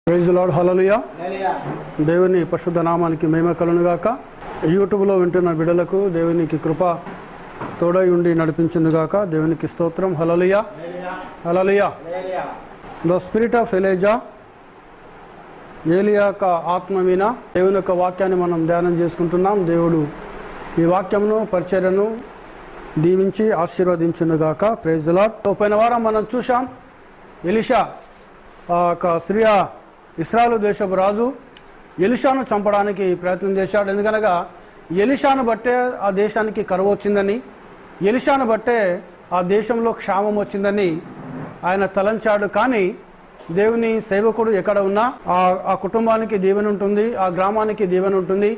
Praise the lord, హల్లెలూయా. దేవుని పరిశుద్ధ నామానికి మహిమ కలుగును గాక. యూట్యూబ్లో వింటున్న బిడ్డలకు దేవునికి కృప తోడై ఉండి నడిపించును గాక. దేవునికి స్తోత్రం. హల్లెలూయా, హల్లెలూయా. ద స్పిరిట్ ఆఫ్ ఎలీజా, ఏలియా యొక్క ఆత్మ విన దేవుని యొక్క వాక్యాన్ని మనం ధ్యానం చేసుకుంటున్నాం. దేవుడు ఈ వాక్యమును పరిచర్యను దీవించి ఆశీర్వదించును గాక. Praise the lord. పోయిన వారం మనం చూసాం, ఎలీషా సిరియా ఇశ్రాయేలు దేశపు రాజు ఎలీషాను చంపడానికి ప్రయత్నం చేశాడు. ఎందుకనగా ఎలీషాను బట్టే ఆ దేశానికి కరువు వచ్చిందని, ఎలీషాను బట్టే ఆ దేశంలో క్షామం వచ్చిందని ఆయన తలంచాడు. కానీ దేవుని సేవకుడు ఎక్కడ ఉన్నా ఆ కుటుంబానికి దీవెన ఉంటుంది, ఆ గ్రామానికి దీవెన ఉంటుంది,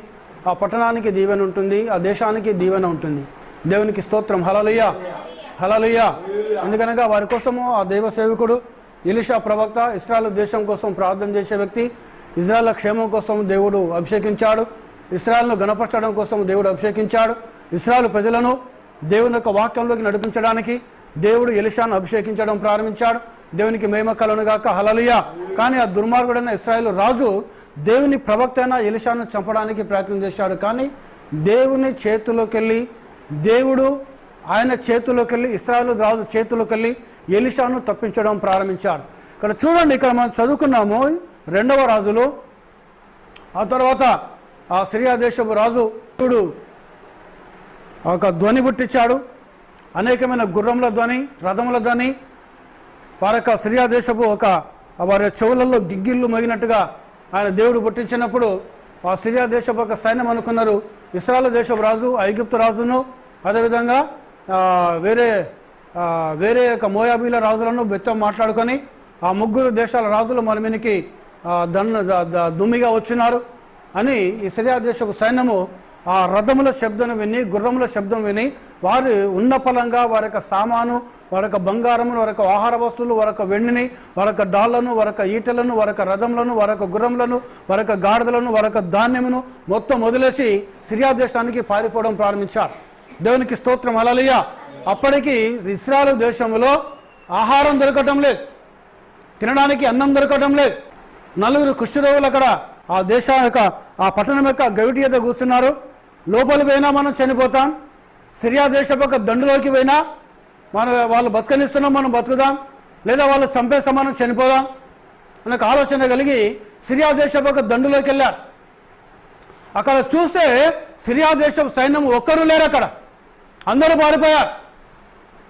ఆ పట్టణానికి దీవెన ఉంటుంది, ఆ దేశానికి దీవెన ఉంటుంది. దేవునికి స్తోత్రం. హల్లెలూయా, హల్లెలూయా. ఎందుకనగా వారి కోసము ఆ దైవ సేవకుడు ఎలీషా ప్రవక్త ఇశ్రాయేలు దేశం కోసం ప్రార్థన చేసే వ్యక్తి. ఇజ్రాయేల్ క్షేమం కోసం దేవుడు అభిషేకించాడు. ఇశ్రాయేల్ను గణపరచడం కోసం దేవుడు అభిషేకించాడు. ఇశ్రాయేలు ప్రజలను దేవుని యొక్క వాక్యంలోకి నడిపించడానికి దేవుడు ఎలీషాను అభిషేకించడం ప్రారంభించాడు. దేవునికి మహిమ కలుగును గాక. హల్లెలూయా. కానీ ఆ దుర్మార్గుడైన ఇశ్రాయేలు రాజు దేవుని ప్రవక్త అయిన ఎలీషాను చంపడానికి ప్రయత్నం చేశాడు. కానీ దేవుని చేతిలోకి వెళ్ళి, దేవుడు ఆయన చేతిలోకి వెళ్ళి, ఇశ్రాయేలు రాజు చేతిలోకి వెళ్ళి ఎలీషాను తప్పించడం ప్రారంభించాడు. ఇక్కడ చూడండి, ఇక్కడ మనం చదువుకున్నాము 2వ రాజులు. ఆ తర్వాత ఆ సిరియా దేశపు రాజు దేవుడు ఒక ధ్వని పుట్టించాడు. అనేకమైన గుర్రముల ధ్వని, రథముల ధ్వని, వారి యొక్క సిరియా దేశపు వారి చెవులలో గిగ్గిళ్ళు మోగినట్టుగా ఆయన దేవుడు పుట్టించినప్పుడు ఆ సిరియా దేశపు ఒక సైన్యం అనుకున్నారు ఇశ్రాయేలు దేశపు రాజు ఐగుప్తు రాజును, అదేవిధంగా వేరే యొక్క మోయాబీల రాజులను బెత్తం మాట్లాడుకొని ఆ 3 దేశాల రాజులు మన మీదకి దుమ్మిగా వచ్చినారు అని ఈ సిరియా దేశపు సైన్యము ఆ రథముల శబ్దం విని, గుర్రముల శబ్దం విని, వారు ఉన్న ఫలంగా వారి యొక్క సామాను, వారి యొక్క బంగారమును, వారి యొక్క ఆహార వస్తువులు, వారి యొక్క వెండిని, వారి యొక్క డాళ్లను, వారి యొక్క ఈటలను, వారి యొక్క రథములను, వారి యొక్క గుర్రములను, వారి యొక్క గాడిదలను, వారి యొక్క ధాన్యమును మొత్తం వదిలేసి సిరియా దేశానికి పారిపోవడం ప్రారంభించారు. దేవునికి స్తోత్రం. హల్లెలూయా. అప్పటికి ఇశ్రాయేలు దేశంలో ఆహారం దొరకటం లేదు, తినడానికి అన్నం దొరకటం లేదు. 4 కుష్ఠరోగులు అక్కడ ఆ దేశం యొక్క ఆ పట్టణం యొక్క గవిటి మీద కూర్చున్నారు. లోపలి పోయినా మనం చనిపోతాం, సిరియా దేశపు ఒక దండులోకి పోయినా వాళ్ళు బతకనిస్తున్నాం, మనం బతుకుదాం, లేదా వాళ్ళు చంపేస్తాం, మనం చనిపోదాం అనే ఆలోచన కలిగి సిరియా దేశపు ఒక దండులోకి వెళ్ళారు. అక్కడ చూస్తే సిరియా దేశపు సైన్యం ఒక్కరూ లేరు, అక్కడ అందరూ పారిపోయారు.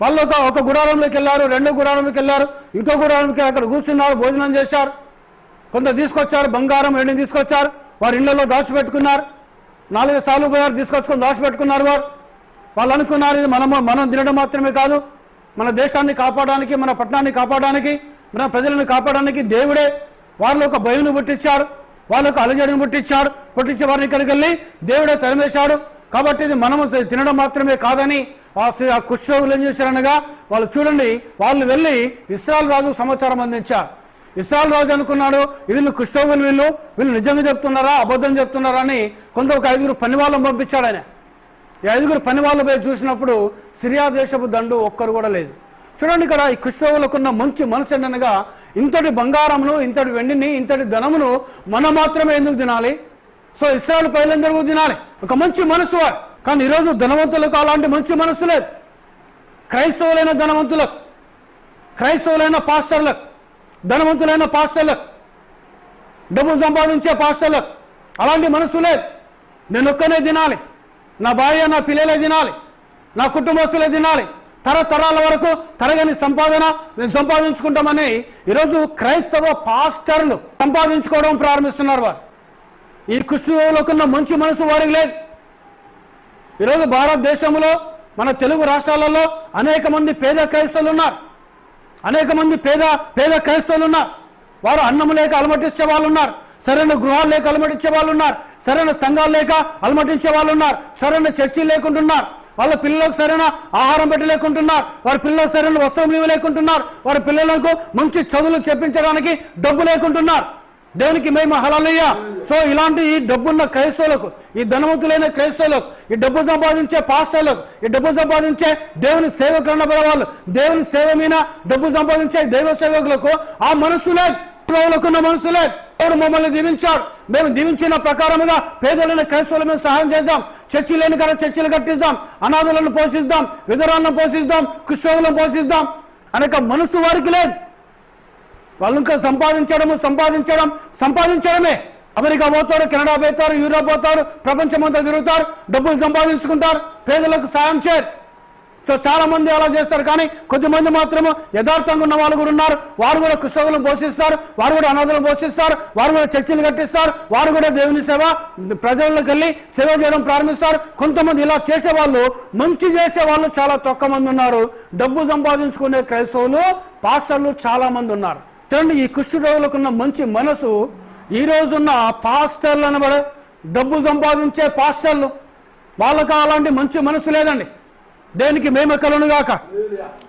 వాళ్ళు ఒక గుడారంలోకి వెళ్ళారు, 2 గుడారంలోకి వెళ్ళారు, ఇంకో గుడారంకి అక్కడ కూర్చున్నారు, భోజనం చేశారు. కొంత తీసుకొచ్చారు, బంగారం వెండిని తీసుకొచ్చారు, వారి ఇళ్లలో దాచిపెట్టుకున్నారు. 4 సార్లు పోయారు, తీసుకొచ్చుకొని దాచిపెట్టుకున్నారు. వాళ్ళు అనుకున్నారు ఇది మనం తినడం మాత్రమే కాదు, మన దేశాన్ని కాపాడడానికి, మన పట్టణాన్ని కాపాడడానికి, మన ప్రజలను కాపాడడానికి దేవుడే వాళ్ళు ఒక భయంను పుట్టించారు, వాళ్ళకు అలజడిని పుట్టించే వారిని ఇక్కడికి వెళ్ళి దేవుడే తరిమేశాడు. కాబట్టి ఇది మనము తినడం మాత్రమే కాదని ఆ కుష్ఠరోగులు ఏం చేశారనగా, వాళ్ళు చూడండి, వాళ్ళు వెళ్ళి ఇశ్రాయేలు రాజు సమాచారం అందించారు. ఇశ్రాయేలు రాజు అనుకున్నాడు వీళ్ళు కుష్ఠరోగులు, వీళ్ళు నిజంగా చెప్తున్నారా అబద్ధం చెప్తున్నారా అని కొంత ఒక 5 పనివాళ్ళను పంపించాడు ఆయన. ఈ 5 పనివాళ్ళు పోయి చూసినప్పుడు సిరియా దేశపు దండు ఒక్కరు కూడా లేదు. చూడండి, ఇక్కడ ఈ కుష్ఠరోగులకున్న మంచి మనసు ఏంటనగా, ఇంతటి బంగారమును, ఇంతటి వెండిని, ఇంతటి ధనమును మనం మాత్రమే ఎందుకు తినాలి? సో ఇశ్రాయేలు ప్రజలందరూ తినాలి. ఒక మంచి మనసు. కానీ ఈరోజు ధనవంతులకు అలాంటి మంచి మనసు లేదు. క్రైస్తవులైన ధనవంతులకు, క్రైస్తవులైన పాస్టర్లకు, ధనవంతులైన పాస్టర్లకు, డబ్బు సంపాదించే పాస్టర్లకు అలాంటి మనసు లేదు. నేను ఒక్కనే తినాలి, నా భార్య నా పిల్లలే తినాలి, నా కుటుంబస్తులే తినాలి, తరతరాల వరకు తరగని సంపాదన నేను సంపాదించుకుంటామని ఈరోజు క్రైస్తవ పాస్టర్లు సంపాదించుకోవడం ప్రారంభిస్తున్నారు. వారు ఈ కుష్ఠరోగులకున్న మంచి మనసు వారికి లేదు. ఈరోజు భారతదేశంలో మన తెలుగు రాష్ట్రాలలో అనేక మంది పేద క్రైస్తవులు ఉన్నారు, అనేక మంది పేద క్రైస్తవులు ఉన్నారు. వారు అన్నం లేక అలమటించే వాళ్ళు ఉన్నారు, సరైన గృహాలు లేక అలమటించే వాళ్ళు ఉన్నారు, సరైన సంఘాలు లేక అలమటించే వాళ్ళు ఉన్నారు, సరైన చర్చలు లేకుంటున్నారు, వాళ్ళ పిల్లలకు సరైన ఆహారం పెట్టలేకుంటున్నారు, వారి పిల్లలకు సరైన వస్త్రం లేకుంటున్నారు, వారి పిల్లలకు మంచి చదువులు చెప్పించడానికి డబ్బు లేకుంటున్నారు. దేవునికి మహిమ. హల్లెలూయా. సో ఇలాంటి ఈ డబ్బున్న క్రైస్తవులకు, ఈ ధనవంతులైన క్రైస్తవులకు, ఈ డబ్బు సంపాదించే పాస్టర్లకు, ఈ డబ్బు సంపాదించే దేవుని సేవకులు వాళ్ళు, దేవుని సేవ మీద డబ్బు సంపాదించే దైవ సేవకులకు ఆ మనసు లేదు, క్రైస్తవులకున్న మనసు లేదు. దేవుడు మమ్మల్ని దీవించాడు, మేము దీవించిన ప్రకారముగా పేదలైన క్రైస్తవుల మీద సహాయం చేద్దాం, చర్చి లేని కదా చర్చిలు కట్టిస్తాం, అనాథులను పోషిస్తాం, విధురాలను పోషిస్తాం, కుష్ఠరోగులను పోషిస్తాం అనేక మనసు వారికి లేదు. వాళ్ళు ఇంకా సంపాదించడమే. అమెరికా పోతారు, కెనడా పోతారు, యూరోప్ పోతారు, ప్రపంచమంతా తిరుగుతారు, డబ్బులు సంపాదించుకుంటారు, పేదలకు సాయం చేయరు. సో చాలా మంది అలా చేస్తారు. కానీ కొద్దిమంది మాత్రము యథార్థంగా ఉన్న వాళ్ళు కూడా ఉన్నారు. వారు కూడా కుష్ఠరోగులను పోషిస్తారు, వారు కూడా అనాథులను పోషిస్తారు, వారు కూడా చర్చిలు కట్టిస్తారు, వారు కూడా దేవుని సేవ ప్రజలకు వెళ్ళి సేవ చేయడం ప్రారంభిస్తారు. కొంతమంది ఇలా చేసేవాళ్ళు, మంచి చేసేవాళ్ళు చాలా తక్కువ మంది ఉన్నారు. డబ్బు సంపాదించుకునే క్రైస్తవులు పాస్టర్లు చాలా మంది ఉన్నారు. చూడండి, ఈ కుష్ఠరోగులకు ఉన్న మంచి మనసు ఈ రోజున్న పాస్టర్లు అనబడే డబ్బు సంపాదించే పాస్టర్లు వాళ్ళకి అలాంటి మంచి మనసు లేదండి. దేనికి మేము కలను గాక.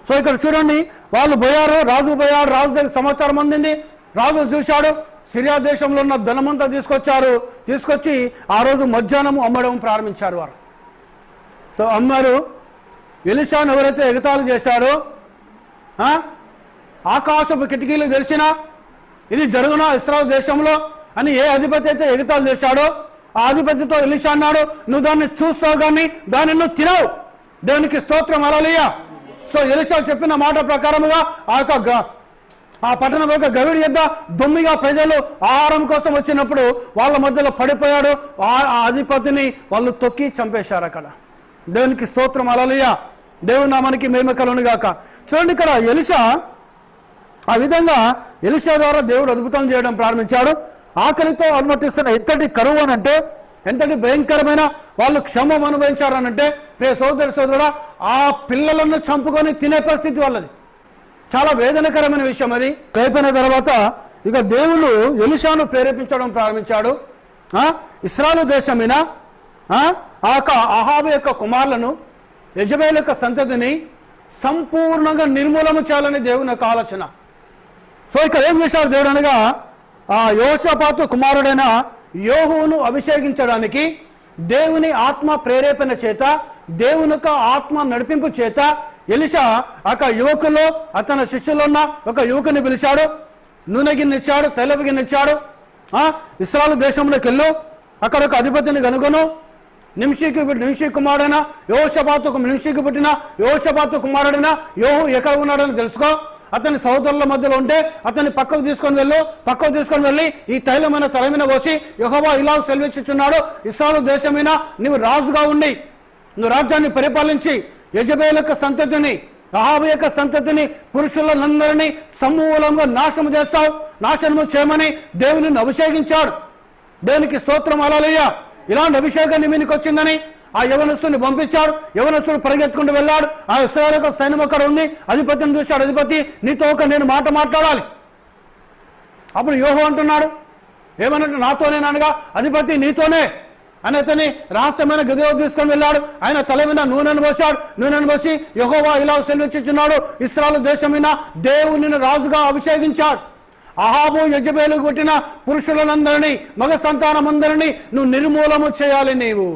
సో ఇక్కడ చూడండి, వాళ్ళు పోయారు, రాజు పోయాడు, రాజు దగ్గర సమాచారం అందింది, రాజు చూశాడు, సిరియా దేశంలో ఉన్న ధనమంతా తీసుకొచ్చి ఆ రోజు మధ్యాహ్నం అమ్మడం ప్రారంభించారు వారు. సో అమ్మారు. ఎలీషాను ఎవరైతే ఎగతాళి చేశారో, ఆకాశపు కిటికీలు తెరిచినా ఇది జరుగునా ఇశ్రాయేలు దేశంలో అని ఏ అధిపతి అయితే ఎగతాళి చేశాడో ఆ అధిపతితో ఎలీషా అన్నాడు, నువ్వు దాన్ని చూస్తావు కానీ దాన్ని నువ్వు తినవు. దేవునికి స్తోత్రం, హల్లెలూయా. సో ఎలీషా చెప్పిన మాట ప్రకారముగా ఆ పట్టణం యొక్క గవిడి యొద్ద దొమ్మిగా ప్రజలు ఆహారం కోసం వచ్చినప్పుడు వాళ్ళ మధ్యలో పడిపోయాడు. ఆ అధిపతిని వాళ్ళు తొక్కి చంపేశారు అక్కడ. దేవునికి స్తోత్రం, హల్లెలూయా. దేవుని నామానికి మహిమ కలుగును గాక. చూడండి, ఇక్కడ ఎలీషా ఆ విధంగా ఎలీషా ద్వారా దేవుడు అద్భుతం చేయడం ప్రారంభించాడు. ఆకలితో అనుమతిస్తున్న ఎంతటి కరువు అనంటే, ఎంతటి భయంకరమైన వాళ్ళు క్షమం అనుభవించారనంటే, ప్రియ సోదరుడా, ఆ పిల్లలను చంపుకొని తినే పరిస్థితి వాళ్ళది. చాలా వేదనకరమైన విషయం అది. అయిపోయిన తర్వాత ఇక దేవుడు ఎలీషాను ప్రేరేపించడం ప్రారంభించాడు. ఇశ్రాయేలు దేశమైన అహాబు యొక్క కుమారులను, యెజబెలు యొక్క సంతతిని సంపూర్ణంగా నిర్మూలన చేయాలని దేవుని యొక్క ఆలోచన. సో ఇక్కడ ఏం చేశాడు దేవుడు అనగా, ఆ యోషాపాతు కుమారుడైన యోహును అభిషేకించడానికి దేవుని ఆత్మ ప్రేరేపణ చేత, దేవుని యొక్క ఆత్మ నడిపింపు చేత ఎలీషా ఒక యువకుల్లో అతని శిష్యుల్లో ఉన్న ఒక యువకుని పిలిచాడు, నూనె గిన్నె ఇచ్చాడు, తైలపు గిన్నె ఇచ్చాడు. ఇశ్రాయేలు దేశంలోకి వెళ్ళు, అక్కడ ఒక అధిపతిని కనుగొను, నింషీ కుమారుడైన నింషీకి పుట్టిన యోషాపాతు కుమారుడైన యోహు ఎక్కడ ఉన్నాడని తెలుసుకో, అతని సహోదరుల మధ్యలో ఉంటే అతన్ని పక్కకు తీసుకొని వెళ్ళి ఈ తైలమైన తల మీద పోసి, యెహోవా ఇలా సెలవిచ్చుచున్నాడు, ఇశ్రాయేలు దేశమైన నీవు రాజుగా ఉండి నువ్వు రాజ్యాన్ని పరిపాలించి యెజబెలు యొక్క సంతతిని, అహాబు యొక్క సంతతిని, పురుషులందరినీ సమూలంగా నాశనము చేయమని దేవుని అభిషేకించాడు. దేవునికి స్తోత్రం, హల్లెలూయా. ఇలాంటి అభిషేకాన్ని మీనికి వచ్చిందని ఆ యవనస్తుని పంపించాడు. యవనస్తుడు పరిగెత్తుకుంటూ వెళ్ళాడు. ఆ ఇశ్రాయేలు సైన్యం అక్కడ ఉంది. అధిపతిని చూశాడు. అధిపతి, నీతో నేను మాట్లాడాలి. అప్పుడు యోహు అంటున్నాడు, ఏమన్నట్టు నాతోనేనగా, అధిపతి నీతోనే అని అతని రహస్యమైన గదిలో తీసుకొని వెళ్ళాడు. ఆయన తల మీద నూనెను పోసి యెహోవా ఇలా సెలవిచ్చుచున్నాడు, ఇశ్రాయేలు దేశమైన దేవుని రాజుగా అభిషేకించాడు. అహాబు యెజబెలు పుట్టిన పురుషులందరినీ, మగ సంతానమందరినీ నువ్వు నిర్మూలము చేయాలి, నీవు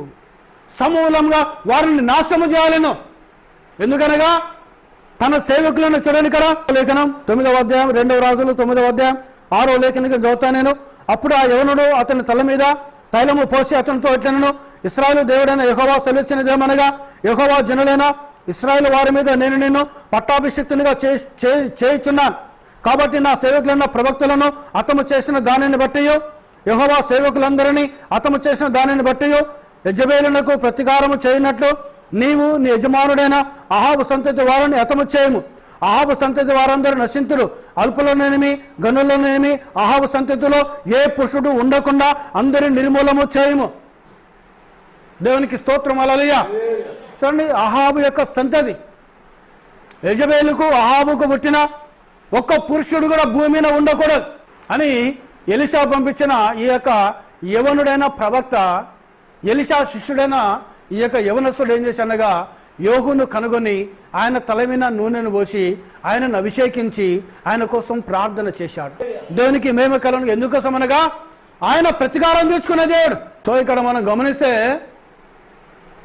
సమూలంగా వారిని నాశనము చేయాలను. ఎందుకనగా తన సేవకులను చూడని కదా. లేఖనం 9వ అధ్యాయం 2వ రాజులు 9వ అధ్యాయం 6వ లేఖనం చదువుతా నేను. అప్పుడు ఆ యవనుడు అతని తల మీద తైలము పోసి అతనితో ఎట్లనను, ఇశ్రాయేలు దేవుడైన యెహోవా సెలవిచ్చినదేమనగా, యెహోవా జనులైన ఇశ్రాయేలు వారి మీద నేను నిన్ను పట్టాభిషిక్తునిగా చేయుచున్నాను. కాబట్టి నా సేవకులైన ప్రవక్తలను హతము చేసిన దానిని బట్టి, యెహోవా సేవకులందరినీ హతము చేసిన దానిని బట్టి యెజబెలునకు ప్రతీకారము చేయనట్లు నీవు నీ యజమానుడైన అహాబు సంతతి వారిని హతము చేయము. అహాబు సంతతి వారందరూ నశింతులు, అల్పులనేమి గనులనేమి అహాబు సంతతిలో ఏ పురుషుడు ఉండకుండా అందరి నిర్మూలము చేయము. దేవునికి స్తోత్రం, హల్లెలూయా. చూడండి, అహాబు యొక్క సంతతి, యెజబెలుకు అహాబుకు పుట్టిన ఒక్క పురుషుడు కూడా భూమి మీద ఉండకూడదు అని ఎలీషా పంపించిన ఈ యొక్క యవనుడైన ప్రవక్త, ఎలీషా శిష్యుడైన ఈ యొక్క యవనస్తుడు ఏం చేశానగా, యోహును కనుగొని ఆయన తల మీద నూనెను పోసి ఆయనను అభిషేకించి ఆయన కోసం ప్రార్థన చేశాడు. దేవునికి మేము కలను ఎందుకోసం అనగా ఆయన ప్రతీకారం తీర్చుకునే దేవుడు. సో ఇక్కడ మనం గమనిస్తే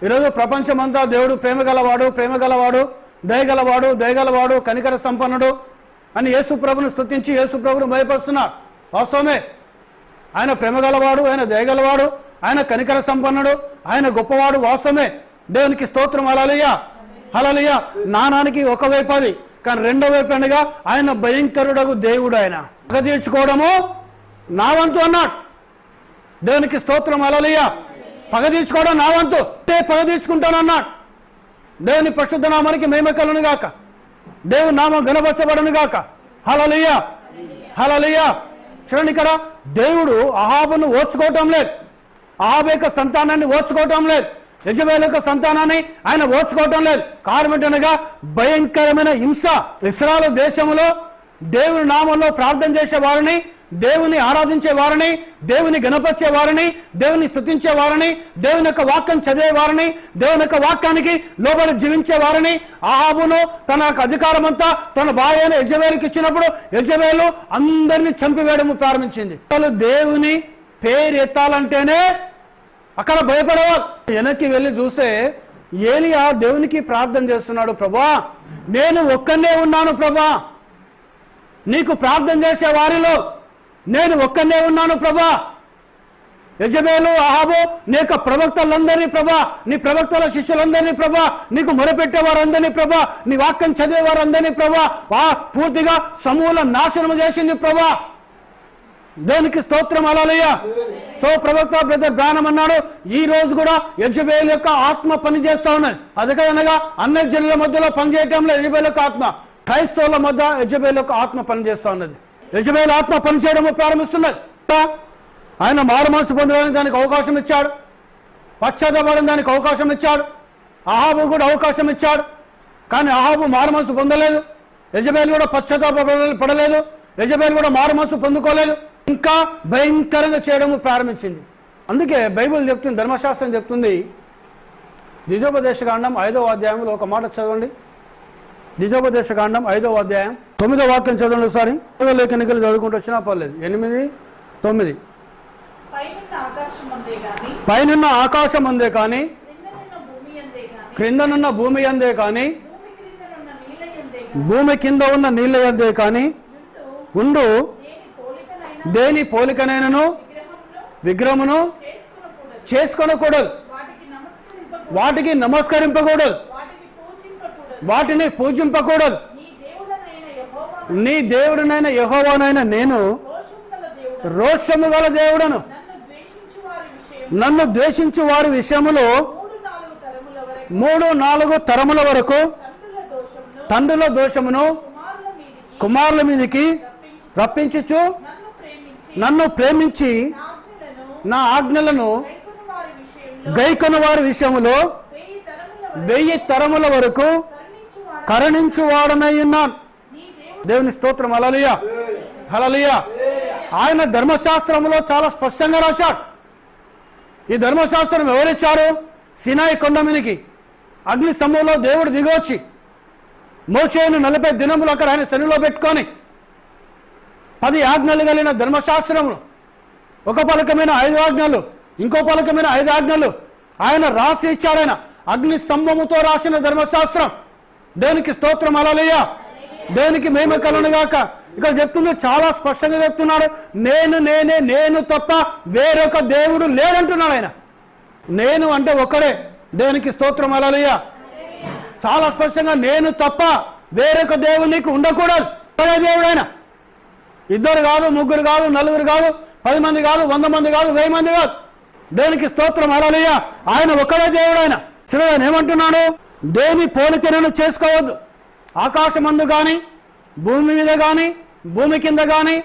ఈరోజు ప్రపంచమంతా దేవుడు ప్రేమ గలవాడు, దయగలవాడు, కనికర సంపన్నుడు అని యేసు ప్రభును స్తుతించి యేసు ప్రభును భయపరుస్తున్నారు. వాస్తవమే. ఆయన ప్రేమగలవాడు, ఆయన దయగలవాడు, ఆయన కనికర సంపన్నుడు, ఆయన గొప్పవాడు. వాస్తవమే, దేవునికి స్తోత్రం. హల్లెలూయా, హల్లెలూయా. నానానికి ఒకవైపు అది, కానీ రెండో వైపు అనగా ఆయన భయంకరుడగు దేవుడు. ఆయన పగ తీర్చుకోవడము నా వంతు అన్నాడు. దేవునికి స్తోత్రం. హల్లెలూయా. పగ తీర్చుకోవడం నా వంతు, పగ తీర్చుకుంటాను అన్నాడు. దేవుని పరిశుద్ధ నామానికి మహిమ కలుగును గాక, దేవుని నామం ఘనపరచబడును గాక. హల్లెలూయా, హల్లెలూయా. చూడండి, ఇక్కడ దేవుడు అహాబును ఓర్చుకోవటం లేదు, అహాబు యొక్క సంతానాన్ని ఓర్చుకోవటం లేదు, యెజబెలు యొక్క సంతానాన్ని ఆయన ఓర్చుకోవటం లేదు. కారణం ఏంటనగా భయంకరమైన హింస. ఇశ్రాయేలు దేశంలో దేవుని నామంలో ప్రార్థన చేసే వారిని, దేవుని ఆరాధించే వారిని, దేవుని గణపరిచే వారిని, దేవుని స్తుతించే వారిని, దేవుని యొక్క వాక్యం చదివే వారిని, దేవుని యొక్క వాక్యానికి లోబడి జీవించే వారిని అహాబును తన యొక్క అధికారం అంతా తన భార్య అయిన యెజబెలుకి ఇచ్చినప్పుడు యెజబెలు అందరినీ చంపివేయడం ప్రారంభించింది. దేవుని పేరు ఎత్తాలంటేనే అక్కడ భయపడేవారు. వెనక్కి వెళ్ళి చూస్తే ఏలియా దేవునికి ప్రార్థన చేస్తున్నాడు, ప్రభా నేను ఒక్కనే ఉన్నాను ప్రభా, నీకు ప్రార్థన చేసే వారిలో నేను ఒక్కనే ఉన్నాను ప్రభా. యెజబెలు, అహాబు నీ యొక్క ప్రవక్తలందరినీ ప్రభా, నీ ప్రవక్తల శిష్యులందరినీ ప్రభా, నీకు మొరపెట్టే వారందరినీ ప్రభా, నీ వాక్యం చదివే వారందరినీ ప్రభా పూర్తిగా సమూల నాశనం చేసింది ప్రభా. దేవునికి స్తోత్రం. హల్లెలూయా. సో ప్రవక్త బ్రదర్ బ్రానమ్ అన్నాడు, ఈ రోజు కూడా యెజబెలు యొక్క ఆత్మ పనిచేస్తా ఉన్నది. అదనగా అన్ని జనుల మధ్యలో పనిచేయటంలో యెజబెలు యొక్క ఆత్మ, క్రైస్తవుల మధ్య యెజబెలు యొక్క ఆత్మ పనిచేస్తా ఉన్నది. యెజబెలు ఆత్మ పనిచేయడం ప్రారంభిస్తున్నది. ఆయన మారు మనసు పొందడానికి దానికి అవకాశం ఇచ్చాడు, పశ్చాత్తాపడడం దానికి అవకాశం ఇచ్చాడు, అహాబు కూడా అవకాశం ఇచ్చాడు. కానీ అహాబు మారు మనసు పొందలేదు, యెజబెలు కూడా పశ్చాత్తాపడలేదు, యెజబెలు కూడా మారు మనసు పొందుకోలేదు, ఇంకా భయంకరంగా చేయడం ప్రారంభించింది. అందుకే బైబిల్ చెప్తుంది, ధర్మశాస్త్రం చెప్తుంది, ద్వితోపదేశకాండం 5వ అధ్యాయంలో ఒక మాట చదవండి. ద్వితోపదేశకాండం 5వ అధ్యాయం 9వ వాక్యం చదవండి ఒకసారి. లేఖనికలు చదువుకుంటూ వచ్చినా పర్లేదు. 8, 9. పైనున్న ఆకాశం అందే కానీ క్రిందనున్న భూమి అందే కానీ భూమి కింద ఉన్న నీళ్ళ అందే కానీ ఉండు దేని పోలికనైనను విగ్రహమును చేసుకొనకూడదు, వాటికి నమస్కరింపకూడదు, వాటిని పూజింపకూడదు. నీ దేవుడినైన యెహోవానైన నేను రోషము గల దేవుడను, నన్ను ద్వేషించు వారి విషయములో 3-4 తరముల వరకు తండ్రుల దోషమును కుమారుల మీదికి రప్పించుచు నన్ను ప్రేమించి నా ఆజ్ఞలను గైకొను వారి విషయములో 1000 తరముల వరకు కరుణించువాడనై ఉన్నాను. దేవుని స్తోత్రం. హల్లెలూయా, హల్లెలూయా. ఆయన ధర్మశాస్త్రంలో చాలా స్పష్టంగా రాశాడు. ఈ ధర్మశాస్త్రం ఎవరిచ్చారు? సినాయి కొండ మీదకి అగ్ని స్తంభంలో దేవుడు దిగొచ్చి మోషేను 40 దినములు అక్కడ ఆయన శనిలో పెట్టుకొని 10 ఆజ్ఞలు కలిగిన ధర్మశాస్త్రమును, ఒక పలకమైన 5 ఆజ్ఞలు, ఇంకో పలకమైన 5 ఆజ్ఞలు ఆయన రాసి ఇచ్చాడు. ఆయన అగ్ని స్తంభముతో రాసిన ధర్మశాస్త్రం. దేవునికి స్తోత్రం. హల్లెలూయా, దేవునికి మహిమ కలుగును గాక. ఇక్కడ చెప్తుంది, చాలా స్పష్టంగా చెప్తున్నాడు, నేను తప్ప వేరొక దేవుడు లేడంటున్నాడు ఆయన. నేను అంటే ఒక్కడే. దేవునికి స్తోత్రం. హల్లెలూయా. చాలా స్పష్టంగా నేను తప్ప వేరొక దేవుడు నీకు ఉండకూడదు. ఒక్కడే దేవుడు ఆయన. 2 కాదు, 3 కాదు, 4 కాదు, 10 మంది కాదు, 100 మంది కాదు, 1000 మంది కాదు. దేవునికి స్తోత్రం. హల్లెలూయా. ఆయన ఒక్కడే దేవుడు ఆయన. చూడండి ఏమంటున్నాడు, దేని పోలికను చేసుకోవద్దు. ఆకాశమందు కానీ, భూమి మీద కానీ, భూమి కింద కానీ,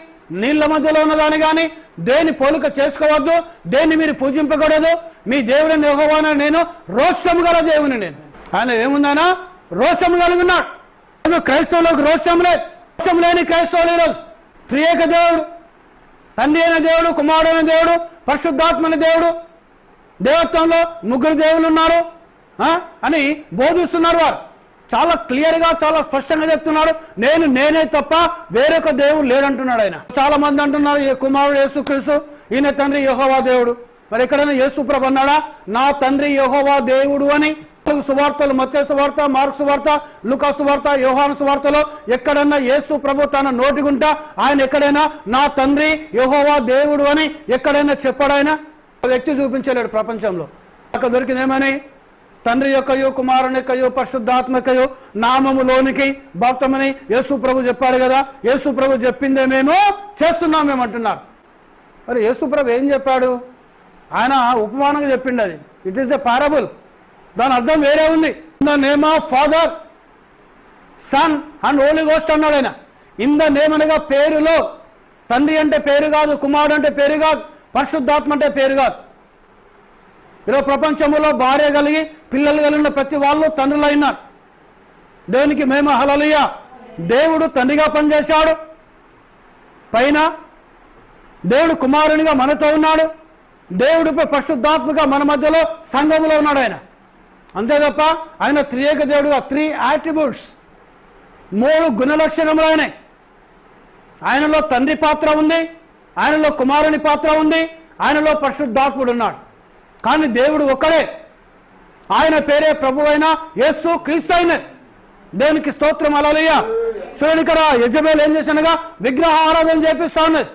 నీళ్ల మధ్యలో ఉన్నదాన్ని కానీ దేని పోలిక చేసుకోవద్దు, దేన్ని మీరు పూజింపకూడదు. మీ దేవుడిని యెహోవాను, నేను రోషము గల దేవుని. నేను ఆయన ఏముందైనా రోషము కలిగినాడు. క్రైస్తవులకు రోషం లేదు. రోషం లేని క్రైస్తవులు ఈరోజు త్రియేక దేవుడు, తండ్రి అయిన దేవుడు, కుమారుడైన దేవుడు, పరిశుద్ధాత్మైన దేవుడు, దేవత్వంలో 3 దేవులు ఉన్నారు అని బోధిస్తున్నారు. వారు చాలా క్లియర్గా, చాలా స్పష్టంగా చెప్తున్నాడు, నేనే తప్ప వేరొక దేవుడు లేడంటున్నాడు ఆయన. చాలా మంది అంటున్నారు, ఈ కుమారుడు యేసుక్రీస్తు, ఈయన తండ్రి యెహోవా దేవుడు. మరి ఎక్కడైనా యేసు ప్రభు అన్నాడా నా తండ్రి యెహోవా దేవుడు అని? సువార్తలు, మత్తయి సువార్త, మార్కు సువార్త, లూకా సువార్త, యోహాను సువార్తలో ఎక్కడన్నా యేసు ప్రభు తన నోటిగుంట ఆయన ఎక్కడైనా నా తండ్రి యెహోవా దేవుడు అని ఎక్కడైనా చెప్పాడైనా? వ్యక్తి చూపించలేడు ప్రపంచంలో. అక్కడ దొరికిందేమని? తండ్రి యొక్కయో, కుమారుని యొక్కయో, పరిశుద్ధాత్మకయో నామములోనికి బాప్తమని యేసు ప్రభు చెప్పాడు కదా. యేసు ప్రభు చెప్పిందే మేము చేస్తున్నాం మేమంటున్నారు. మరి యేసు ప్రభు ఏం చెప్పాడు? ఆయన ఉపమానంగా చెప్పిండు. అది ఇట్ ఈస్ ఎ పారబుల్. దాని అర్థం వేరే ఉంది. In the name of father, son and holy ghost అన్నాడు ఆయన. ఇన్ ద నేమ్ అనగా పేరులో. తండ్రి అంటే పేరు కాదు, కుమారుడు అంటే పేరు కాదు, పరిశుద్ధాత్మ అంటే పేరు కాదు. ఈరోజు ప్రపంచంలో భార్య కలిగి పిల్లలు కలిగిన ప్రతి వాళ్ళు తండ్రులు అయినారు. దేవునికి మేము హల్లెలూయా. దేవుడు తండ్రిగా పనిచేశాడు, పైన దేవుడు కుమారునిగా మనతో ఉన్నాడు, దేవుడు పరిశుద్ధాత్మగా మన మధ్యలో సంఘములో ఉన్నాడు ఆయన. అంతే తప్ప ఆయన త్రియేక దేవుడుగా 3 యాట్రిబ్యూట్స్, 3 గుణలక్షణములు అయినాయి. ఆయనలో తండ్రి పాత్ర ఉంది, ఆయనలో కుమారుని పాత్ర ఉంది, ఆయనలో పరిశుద్ధాత్ముడు ఉన్నాడు. కానీ దేవుడు ఒక్కడే. ఆయన పేరే ప్రభు అయిన యేసు క్రీస్తు అయిన. దేవునికి స్తోత్రం హల్లెలూయా. చూడండి ఇక్కడ యెజబెల్ ఏం చేసినగా విగ్రహ ఆరాధన చేపిస్తా ఉన్నది.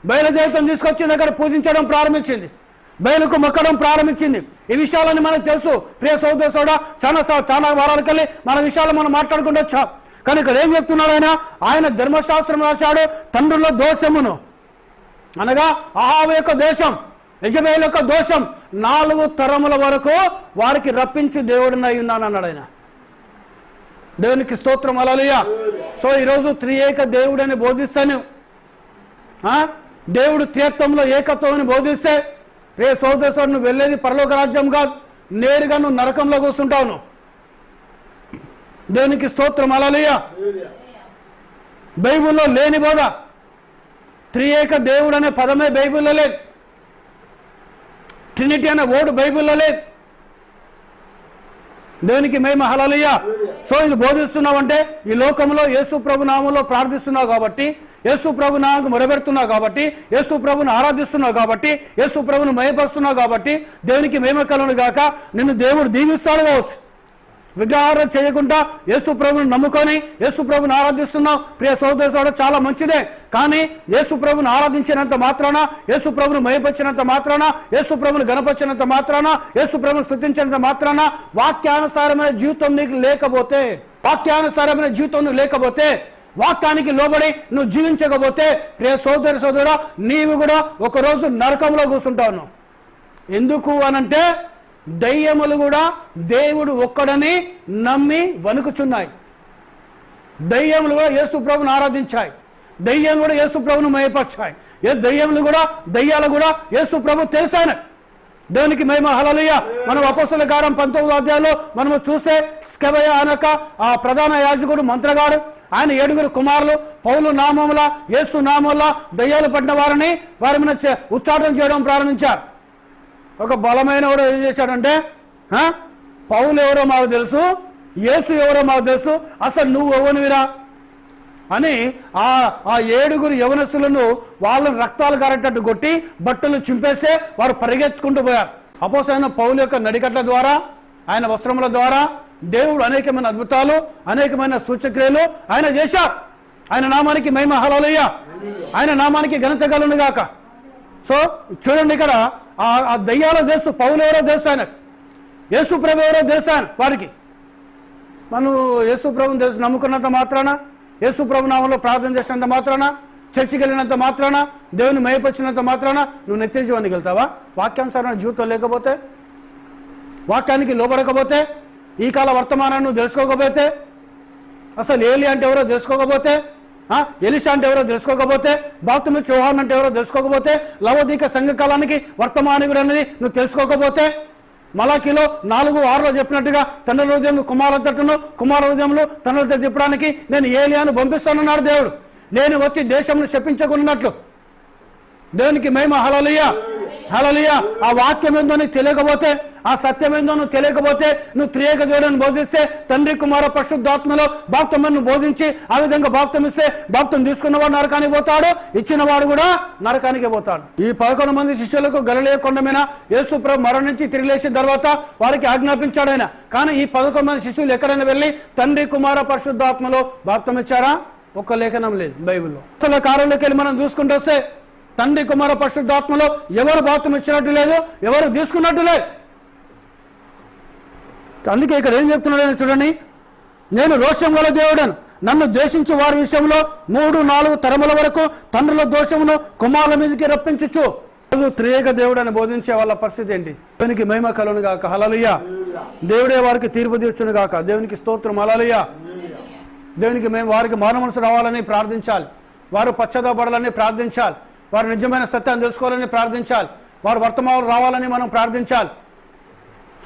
బయలుదేవతను తీసుకొచ్చి అక్కడ పూజించడం ప్రారంభించింది, బయలుకు మొక్కడం ప్రారంభించింది. ఈ విషయాలని మనకు తెలుసు. ప్రియ సోదర సోడా, చాలా వారాల కలిగి మన విషయాలు మనం మాట్లాడుకుంటూ వచ్చాం. కానీ ఇక్కడ ఏం చెప్తున్నాడు ఆయన ధర్మశాస్త్రం రాశాడు. తండ్రుల దోషమును అనగా అహాబు యొక్క దోషం, యెజబెల్ యొక్క దోషం 4 తరముల వరకు వారికి రప్పించి దేవుడినై ఉన్నాను అన్నాడు ఆయన. దేవునికి స్తోత్రం హల్లెలూయా. సో ఈరోజు త్రియేక దేవుడని బోధిస్తాను, దేవుడు త్రిత్వంలో ఏకత్వం అని బోధిస్తే రే సోదరుడు, నువ్వు వెళ్ళేది పరలోక రాజ్యం కాదు, నేరుగా నువ్వు నరకంలో కూర్చుంటావు. దేవునికి స్తోత్రం హల్లెలూయా. బైబిల్లో లేని బోధ, త్రియేక దేవుడు అనే పదమే బైబిల్లో లేదు, ట్రినిటీ అనే వర్డ్ బైబిల్లో లేదు. దేవునికి మహిమ హల్లెలూయా. సో ఇది బోధిస్తున్నావంటే ఈ లోకంలో యేసు ప్రభు నామంలో ప్రార్థిస్తున్నావు కాబట్టి, యేసు ప్రభు నామముకు మొరబెడుతున్నావు కాబట్టి, యేసు ప్రభుని ఆరాధిస్తున్నావు కాబట్టి, యేసు ప్రభుని మహిమపరుస్తున్నావు కాబట్టి దేవునికి మహిమ కలుగును గాక. నిన్ను దేవుడు దీవిస్తాడు కావచ్చు. విగ్రహారాధన చేయకుండా యేసు ప్రభుని నమ్ముకొని యేసు ప్రభుని ఆరాధిస్తున్నావు ప్రియ సోదరుడు, చాలా మంచిదే. కానీ యేసు ప్రభుని ఆరాధించినంత మాత్రాన, యేసు ప్రభుని మహిమపరిచినంత మాత్రాన, యేసు ప్రభుని గణపరిచినంత మాత్రాన, యేసు ప్రభుని స్తుతించినంత మాత్రాన వాక్యానుసారమైన జీవితం నీకు లేకపోతే, వాక్యానుసారమైన జీవితం నువ్వు లేకపోతే, వాక్యానికి లోబడి నువ్వు జీవించకపోతే ప్రియ సోదరుడా, నీవు కూడా ఒకరోజు నరకంలో కూర్చుంటావు. ఎందుకు అనంటే దయ్యములు కూడా దేవుడు ఒక్కడని నమ్మి వణుకుచున్నాయి. దయ్యములు కూడా యేసు ప్రభుని ఆరాధించాయి, దయ్యం కూడా యేసు ప్రభుని మహిమపరిచాయి. దయ్యాలు కూడా యేసు ప్రభు తెలిసాను. దేవునికి మహిమ హల్లెలూయా. మనం అపోస్తలుల కార్యం 19వ అధ్యాయంలో మనము చూసే స్కెవయ అనక ఆ ప్రధాన యాజకుడు మంత్రగాడు, ఆయన 7 కుమారులు పౌలు నామముల యేసు నామముల దయ్యాలు పడిన వారిని వారి మీద ఉచ్చాటన చేయడం ప్రారంభించారు. ఒక బలమైన వాడు ఏం చేశాడంటే, పౌలు ఎవరో మాకు తెలుసు, యేసు ఎవరో మాకు తెలుసు, అసలు నువ్వు ఎవనివిరా అని ఆ 7 యవనస్తులను వాళ్ళని రక్తాలు కారేటట్టు కొట్టి బట్టలు చింపేస్తే వారు పరిగెత్తుకుంటూ పోయారు. అపోస్తలుడైన పౌలు యొక్క నడికట్ల ద్వారా, ఆయన వస్త్రముల ద్వారా దేవుడు అనేకమైన అద్భుతాలు, అనేకమైన సూచక్రియలు ఆయన చేశారు. ఆయన నామానికి మహిమ హల్లెలూయా. ఆయన నామానికి ఘనత కలుగును గాక. సో చూడండి ఇక్కడ ఆ దయ్యాల తెలుసు, పౌలు ఎవరో తెలుసు ఆయనకు, యేసు ప్రభు ఎవరో తెలుసు ఆయన వారికి. మనం యేసు ప్రభుని తెలుసు నమ్ముకున్నంత మాత్రాన, యేసు ప్రభు నామంలో ప్రార్థన చేసినంత మాత్రాన, చర్చికి వెళ్ళినంత మాత్రాన, దేవుని మహిమపరిచినంత మాత్రాన నువ్వు నిత్యజీవానికి వెళ్తావా? వాక్యానుసారమైన జీవితం లేకపోతే, వాక్యానికి లోబడకపోతే, ఈ కాల వర్తమానాన్ని నువ్వు తెలుసుకోకపోతే, అసలు ఏలి అంటే ఎవరో తెలుసుకోకపోతే, ఎలిషా అంటే ఎవరో తెలుసుకోకపోతే, బాప్తిస్మా యోహాను అంటే ఎవరో తెలుసుకోకపోతే, లవోదిక సంఘకాలానికి వర్తమానికుడు అనేది నువ్వు తెలుసుకోకపోతే, మలాకీలో 4:6 చెప్పినట్టుగా తండ్రుల హృదయం కుమారుతట్టును, కుమార హృదయంలో తండ్రులతో చెప్పడానికి నేను ఏలియాను పంపిస్తానన్నాడు దేవుడు. నేను వచ్చి దేశంను శపించకున్నట్లు. దేవునికి మహిమ హల్లెలూయా. హల్లెలూయా. ఆ వాక్యం ఏందో నీకు తెలియకపోతే, ఆ సత్యం ఏందో నువ్వు తెలియకపోతే, నువ్వు త్రియేక దేవుడిని బోధిస్తే, తండ్రి కుమార పరిశుద్ధాత్మలో బాప్తిస్మం బోధించి ఆ విధంగా బాప్తిస్మం ఇస్తే, బాప్తిస్మం తీసుకున్నవాడు నరకానికి పోతాడు, ఇచ్చినవాడు కూడా నరకానికి పోతాడు. ఈ 11 మంది శిష్యులకు గలిలయ కొండ మీద యేసు ప్రభు మరణించి తిరిగి లేచిన తర్వాత వారికి ఆజ్ఞాపించాడు ఆయన. కానీ ఈ 11 మంది శిష్యులు ఎక్కడైనా వెళ్ళి తండ్రి కుమార పరిశుద్ధాత్మలో బాప్తిస్మం ఇచ్చారా? ఒక్క లేఖనం లేదు బైబిల్లో. అసలు కాలంలోకి వెళ్ళి మనం చూసుకుంటూ వస్తే తండ్రి కుమార పరిశుద్ధాత్మలో ఎవరు బాప్తిస్మం ఇచ్చినట్టు లేదు, ఎవరు తీసుకున్నట్టు లేదు. అందుకే ఇక్కడ ఏం చెప్తున్నాడని చూడండి, నేను రోషం గల దేవుడను, నన్ను ద్వేషించు వారి విషయంలో 3-4 తరముల వరకు తండ్రుల దోషమును కుమారుల మీదకి రప్పించచ్చు. రోజు త్రియేక దేవుడు అని బోధించే వాళ్ళ పరిస్థితి ఏంటి? దేవునికి మహిమ కలుగును గాక. హల్లెలూయా. దేవుడే వారికి తీర్పు తీర్చును గాక. దేవునికి స్తోత్రం. హల్లెలూయా. దేవునికి మేము వారికి మారు మనసు రావాలని ప్రార్థించాలి, వారు పశ్చాత్తాపడాలని ప్రార్థించాలి, వారు నిజమైన సత్యాన్ని తెలుసుకోవాలని ప్రార్థించాలి, వారు వర్తమానం రావాలని మనం ప్రార్థించాలి.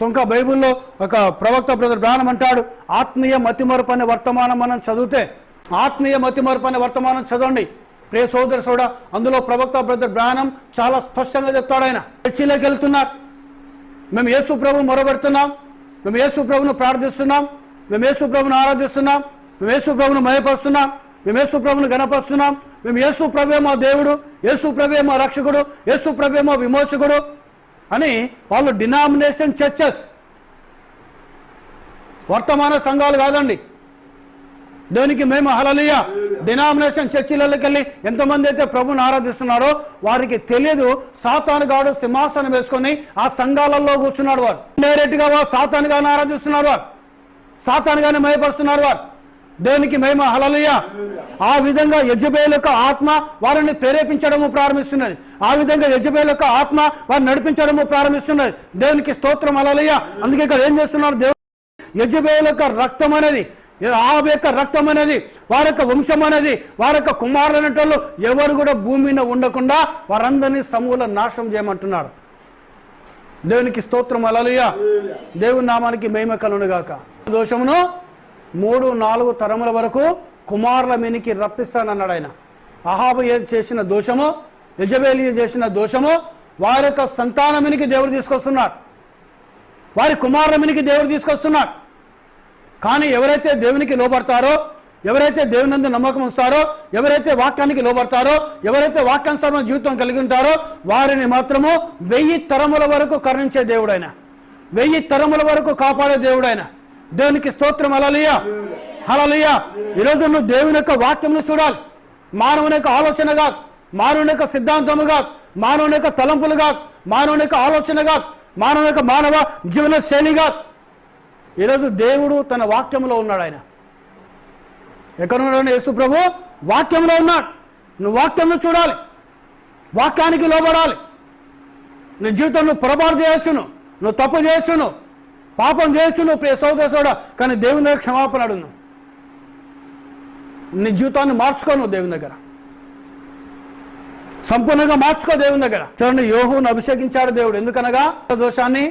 ఇంకా బైబిల్లో ఒక ప్రవక్త బ్రదర్ బ్రాహ్మణం అంటాడు, ఆత్మీయ మతిమరుపు అనే వర్తమానం మనం చదివితే, ఆత్మీయ మతిమరుపు అనే వర్తమానం చదవండి ప్రియ సోదర సోడా. అందులో ప్రవక్త బ్రదర్ బ్రాహ్మణం చాలా స్పష్టంగా చెప్తాడు. ఆయన చర్చిలోకి వెళ్తున్నారు, మేము యేసు ప్రభువును మొరబెడుతున్నాం, మేము యేసు ప్రభువును ప్రార్థిస్తున్నాం, మేము యేసు ప్రభువును ఆరాధిస్తున్నాం, మేము యేసు ప్రభువును మహిమపరుస్తున్నాం, మేము యేసు ప్రభువును గణపరుస్తున్నాం, మేము యేసు ప్రభువే మా దేవుడు, యేసు ప్రభువే మా రక్షకుడు, యేసు ప్రభువే మా విమోచకుడు అని వాళ్ళు డినామినేషన్ చర్చెస్, వర్తమాన సంఘాలు కాదండి. దేవునికి మేము హల్లెలూయా. డినామినేషన్ చర్చిలకి వెళ్ళి ఎంతమంది అయితే ప్రభుని ఆరాధిస్తున్నారో వారికి తెలియదు సాతాను గాడు సింహాసనం వేసుకొని ఆ సంఘాలలో కూర్చున్నాడు. వారు డైరెక్ట్ గా సాతాను గాని ఆరాధిస్తున్నారు, వారు సాతాను గాని మహిమపరుస్తున్నారు. వారు దేవునికి మహిమ. హల్లెలూయా. ఆ విధంగా యెజబెల్ యొక్క ఆత్మ వారిని ప్రేరేపించడము ప్రారంభిస్తున్నది, ఆ విధంగా యెజబెల్ యొక్క ఆత్మ వారిని నడిపించడము ప్రారంభిస్తున్నది. దేవునికి స్తోత్రం. హల్లెలూయా. అందుకే ఇక్కడ ఏం చేస్తున్నారు దేవుడు, యెజబెల్ యొక్క రక్తం అనేది, ఆహాబు యొక్క రక్తం అనేది, వారి యొక్క వంశం అనేది, వారి యొక్క కుమారులు అనేటోళ్ళు ఎవరు కూడా భూమి మీద ఉండకుండా వారందరినీ సమూల నాశనం చేయమంటున్నారు. దేవునికి స్తోత్రం. హల్లెలూయా. దేవుని నామానికి మహిమ కలుగును గాక. దోషమును 3-4 తరముల వరకు కుమారుల మీనికి రప్పిస్తానన్నాడు ఆయన. అహాబు చేసిన దోషము, యెజబెల్ చేసిన దోషము వారి యొక్క సంతానమునికి దేవుడు తీసుకొస్తున్నాడు, వారి కుమారుల మీనికి దేవుడు తీసుకొస్తున్నాడు. కానీ ఎవరైతే దేవునికి లోబడతారో, ఎవరైతే దేవుని నందు నమ్మకం ఉంచుతారో, ఎవరైతే వాక్యానికి లోబడతారో, ఎవరైతే వాక్యానుసారమైన జీవితం కలిగి ఉంటారో వారిని మాత్రము 1000 తరముల వరకు కరుణించే దేవుడైన, 1000 తరముల వరకు కాపాడే దేవుడైన. దేవునికి స్తోత్రం. హల్లెలూయా. హల్లెలూయా. ఈరోజు నువ్వు దేవుని యొక్క వాక్యంను చూడాలి, మానవుని యొక్క ఆలోచన కాదు, మానవుని యొక్క సిద్ధాంతము కాదు, మానవుని యొక్క తలంపులు కాదు, మానవుని యొక్క ఆలోచన కాదు, మానవుని యొక్క మానవ జీవన శైలి కాదు. ఈరోజు దేవుడు తన వాక్యంలో ఉన్నాడు. ఆయన ఎక్కడున్నాడు? యేసు ప్రభు వాక్యంలో ఉన్నాడు. నువ్వు వాక్యంను చూడాలి, వాక్యానికి లోబడాలి. నీ జీవితం నువ్వు పొరపాటు చేయొచ్చును, నువ్వు తప్పు చేయొచ్చును, పాపం చేయొచ్చును ప్రియ సోదర సోడా, కానీ దేవుని దగ్గర క్షమాపణ అడుగు. నీ జీవితాన్ని మార్చుకో, నువ్వు దేవుని దగ్గర సంపూర్ణంగా మార్చుకో. దేవుని దగ్గర చూడండి, యోహును అభిషేకించాడు దేవుడు, ఎందుకనగా దోషాన్ని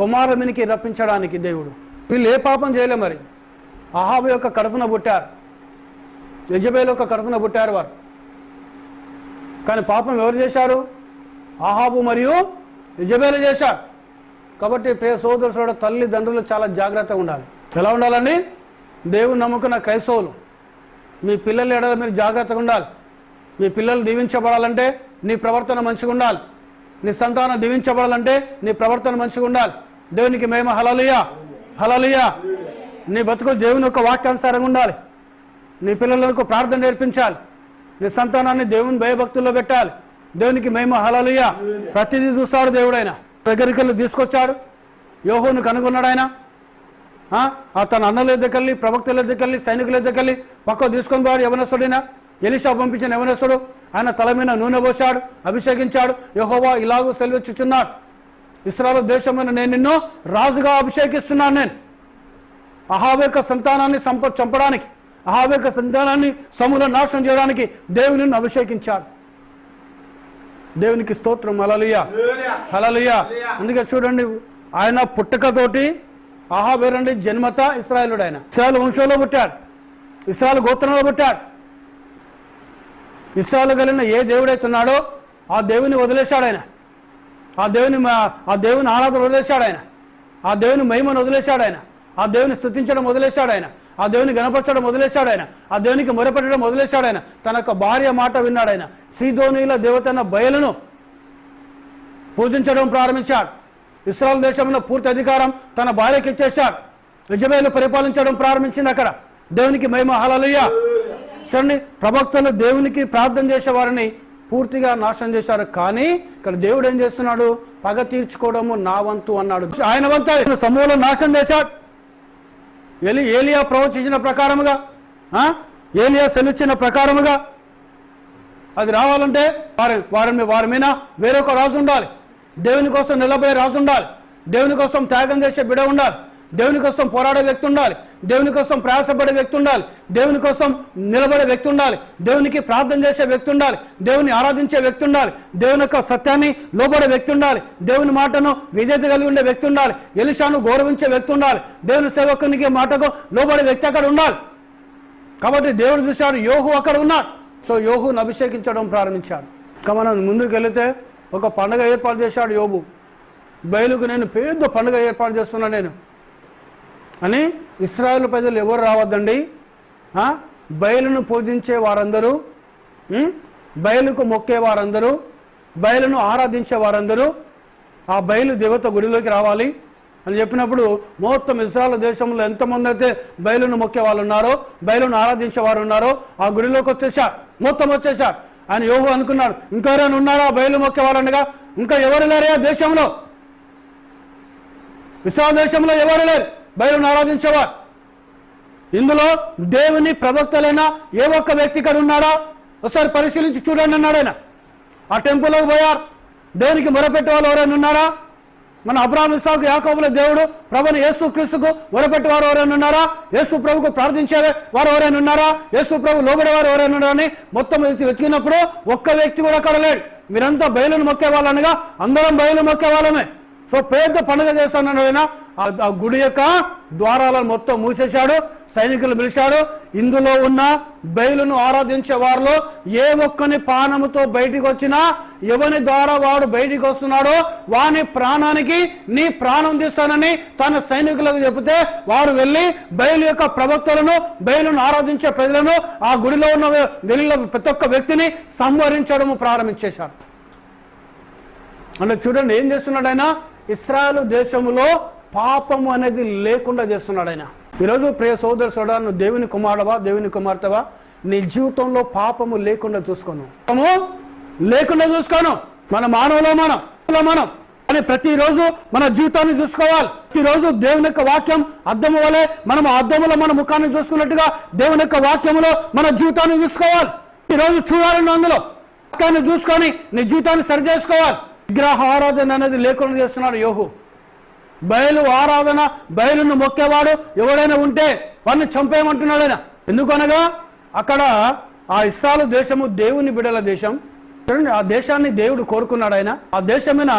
కుమారుల మీదకి రప్పించడానికి. దేవుడు వీళ్ళు ఏ పాపం చేయలే. మరి అహాబు యొక్క కడుపున పుట్టారు, యెజబెల్ యొక్క కడుపున పుట్టారు వారు. కానీ పాపం ఎవరు చేశారు? అహాబు మరియు యెజబెల్ చేశారు. కాబట్టి ప్రియ సోదరు సోదరు తల్లిదండ్రులు చాలా జాగ్రత్తగా ఉండాలి. ఎలా ఉండాలండి? దేవుని నమ్ముకున్న క్రైస్తవులు మీ పిల్లల ఎడల మీరు జాగ్రత్తగా ఉండాలి. మీ పిల్లలు దీవించబడాలంటే నీ ప్రవర్తన మంచిగా ఉండాలి, నీ సంతానం దీవించబడాలంటే నీ ప్రవర్తన మంచిగా ఉండాలి. దేవునికి మహిమ. హల్లెలూయా. హల్లెలూయా. నీ బతుకు దేవుని యొక్క వాక్యానుసారంగా ఉండాలి. నీ పిల్లలకు ప్రార్థన నేర్పించాలి, నీ సంతానాన్ని దేవుని భయభక్తుల్లో పెట్టాలి. దేవునికి మహిమ. హల్లెలూయా. ప్రతిదీ చూస్తాడు దేవుడైన. దగ్గరికి వెళ్ళి తీసుకొచ్చాడు, యోహోను కనుగొన్నాడు ఆయన. తన అన్నల దగ్గరికి, ప్రవక్తల దగ్గరికి, సైనికుల దగ్గరికి పక్క తీసుకొని పోయాడు. యవనస్తుడైన ఎలీషా పంపించిన యవనస్తుడు, ఆయన తల మీద నూనె పోశాడు, అభిషేకించాడు. యెహోవా ఇలాగూ సెలవిచ్చుచున్నాడు, ఇశ్రాయేలు దేశమైన నేను నిన్ను రాజుగా అభిషేకిస్తున్నాను. నేను అహాబు యొక్క సంతానాన్ని చంపడానికి, అహాబు యొక్క సంతానాన్ని సమూల నాశనం చేయడానికి దేవుని నిన్ను అభిషేకించాడు. దేవునికి స్తోత్రం. హల్లెలూయా. హల్లెలూయా. అందుకే చూడండి, ఆయన పుట్టుకతోటి అహాబు ఎవరండి? జన్మత ఇశ్రాయేలుడు. ఆయన ఇశ్రాయేలు వంశంలో పుట్టాడు, ఇశ్రాయేలు గోత్రంలో పుట్టాడు. ఇశ్రాయేలు కలిగిన ఏ దేవుడైతున్నాడో ఆ దేవుని వదిలేశాడు ఆయన. ఆ దేవుని ఆరాధన వదిలేశాడు ఆయన, ఆ దేవుని మహిమను వదిలేశాడు ఆయన, ఆ దేవుని స్తుతించడం వదిలేశాడు ఆయన, ఆ దేవుని గణపరచడం వదిలేశాడు ఆయన, ఆ దేవునికి మొరపెట్టడం వదిలేశాడు ఆయన. తన యొక్క భార్య మాట విన్నాడు ఆయన. సీదోనీల దేవతైన బయలును పూజించడం ప్రారంభించాడు. ఇశ్రాయేలు దేశంలో పూర్తి అధికారం తన భార్యకి ఇచ్చేశాడు. యెజబెలు పరిపాలించడం ప్రారంభించింది అక్కడ. దేవునికి మహిమ, హల్లెలూయా. చూడండి, ప్రవక్తలు దేవునికి ప్రార్థన చేసే వారిని పూర్తిగా నాశనం చేశారు. కానీ ఇక్కడ దేవుడు ఏం చేస్తున్నాడు? పగ తీర్చుకోవడము నా వంతు అన్నాడు. ఆయన వంతు సమూలం నాశనం చేశాడు. ఏలియా ప్రవచించిన ప్రకారముగా, ఏలియా సెలవిచ్చిన ప్రకారముగా అది రావాలంటే వారి మీద వేరొక రాజు ఉండాలి. దేవుని కోసం నిలబడే రాజు ఉండాలి. దేవుని కోసం త్యాగం చేసే బిడ్డ ఉండాలి. దేవుని కోసం పోరాడే వ్యక్తి ఉండాలి. దేవుని కోసం ప్రయాసపడే వ్యక్తి ఉండాలి. దేవుని కోసం నిలబడే వ్యక్తి ఉండాలి. దేవునికి ప్రార్థన చేసే వ్యక్తి ఉండాలి. దేవుని ఆరాధించే వ్యక్తి ఉండాలి. దేవుని యొక్క సత్యాన్ని లోబడే వ్యక్తి ఉండాలి. దేవుని మాటను విధేయత కలిగి ఉండే వ్యక్తి ఉండాలి. ఎలీషాను గౌరవించే వ్యక్తి ఉండాలి. దేవుని సేవకునికి మాటకు లోబడే వ్యక్తి అక్కడ ఉండాలి. కాబట్టి దేవుడు చూశాడు, యోహు అక్కడ ఉన్నాడు. సో యోహును అభిషేకించడం ప్రారంభించాడు. ఇక మనం ముందుకు వెళితే ఒక పండుగ ఏర్పాటు చేశాడు యోబు. బయలుకు నేను పెద్ద పండుగ ఏర్పాటు చేస్తున్నాను నేను అని. ఇశ్రాయేలు ప్రజలు ఎవరు రావద్దండి? బయలును పూజించే వారందరూ, బయలుకు మొక్కే వారందరూ, బయలును ఆరాధించే వారందరూ ఆ బయలు దేవత గుడిలోకి రావాలి అని చెప్పినప్పుడు మొత్తం ఇశ్రాయేలు దేశంలో ఎంతమంది అయితే బయలును మొక్కే వాళ్ళు ఉన్నారో, బయలును ఆరాధించే వారు ఉన్నారో ఆ గుడిలోకి వచ్చేసారు. మొత్తం వచ్చేసారు. ఆయన యోహు అనుకున్నాడు, ఇంకెవరైనా ఉన్నారా బయలు మొక్కే వాళ్ళండగా? ఇంకా ఎవరు లేరా దేశంలో? ఇశ్రాయేలు దేశంలో ఎవరు లేరు బయలును ఆరాధించేవారు. ఇందులో దేవుని ప్రవక్తలైనా ఏ ఒక్క వ్యక్తి ఇక్కడ ఉన్నాడా? ఒకసారి పరిశీలించి చూడండి అన్నాడు ఆయన. ఆ టెంపుల్లోకి పోయారు. దేవునికి మొరపెట్టే వాళ్ళు ఎవరైనా ఉన్నారా? మన అబ్రాహాము, ఇస్సాకు, యాకోబుల దేవుడు ప్రభుని యేసు క్రీస్తుకు మొరపెట్టే వారు ఎవరైనా ఉన్నారా? యేసు ప్రభుకు ప్రార్థించే వారు ఎవరైనా ఉన్నారా? యేసు ప్రభు లోబడేవారు ఎవరైనా ఉన్నారా అని మొత్తం వెతికినప్పుడు ఒక్క వ్యక్తి కూడా అక్కడ లేడు. మీరంతా బయలును మొక్కే వాళ్ళనగా అందరం బయలు మొక్కే వాళ్ళమే. సో పెద్ద పండుగ చేస్తానన్నాడు ఆయన. ఆ గుడి యొక్క ద్వారాలను మొత్తం మూసేశాడు. సైనికులు పిలిచాడు. ఇందులో ఉన్న బయలును ఆరాధించే వారిలో ఏ ఒక్కని పానముతో బయటికి వచ్చినా, ఎవని ద్వారా వాడు బయటికి వస్తున్నాడో వాని ప్రాణానికి నీ ప్రాణం తీస్తానని తన సైనికులకు చెబితే వారు వెళ్ళి బయలు యొక్క ప్రవక్తలను, బయలును ఆరాధించే ప్రజలను, ఆ గుడిలో ఉన్న వెళ్ళిన ప్రతి ఒక్క వ్యక్తిని సంహరించడం ప్రారంభించేశాడు. అంటే చూడండి ఏం చేస్తున్నాడు ఆయన? ఇశ్రాయేలు దేశంలో పాపము అనేది లేకుండా చేస్తున్నాడు ఆయన. ఈరోజు ప్రియ సోదరు సోదరుడు, దేవుని కుమారుడవా, దేవుని కుమార్తెవా, నీ జీవితంలో పాపము లేకుండా చూసుకోను, లేకుండా చూసుకోను. మన మానవులో మనం అని ప్రతిరోజు మన జీవితాన్ని చూసుకోవాలి. ప్రతిరోజు దేవుని యొక్క వాక్యం అద్దము వలె మనం అద్దములో మన ముఖాన్ని చూసుకున్నట్టుగా దేవుని యొక్క వాక్యములో మన జీవితాన్ని చూసుకోవాలి. ఈరోజు చూడాలని అందులో వాక్యాన్ని చూసుకొని నీ జీవితాన్ని సరి చేసుకోవాలి. విగ్రహ ఆరాధన అనేది లేకుండా చేస్తున్నాడు యోహు. బయలు ఆరాధన, బయలును మొక్కేవాడు ఎవడైనా ఉంటే వాడిని చంపేయమంటున్నాడు ఆయన. ఎందుకనగా అక్కడ ఆ ఇశ్రాయేలు దేశము దేవుని బిడల దేశం. చూడండి, ఆ దేశాన్ని దేవుడు కోరుకున్నాడు ఆయన. ఆ దేశమైన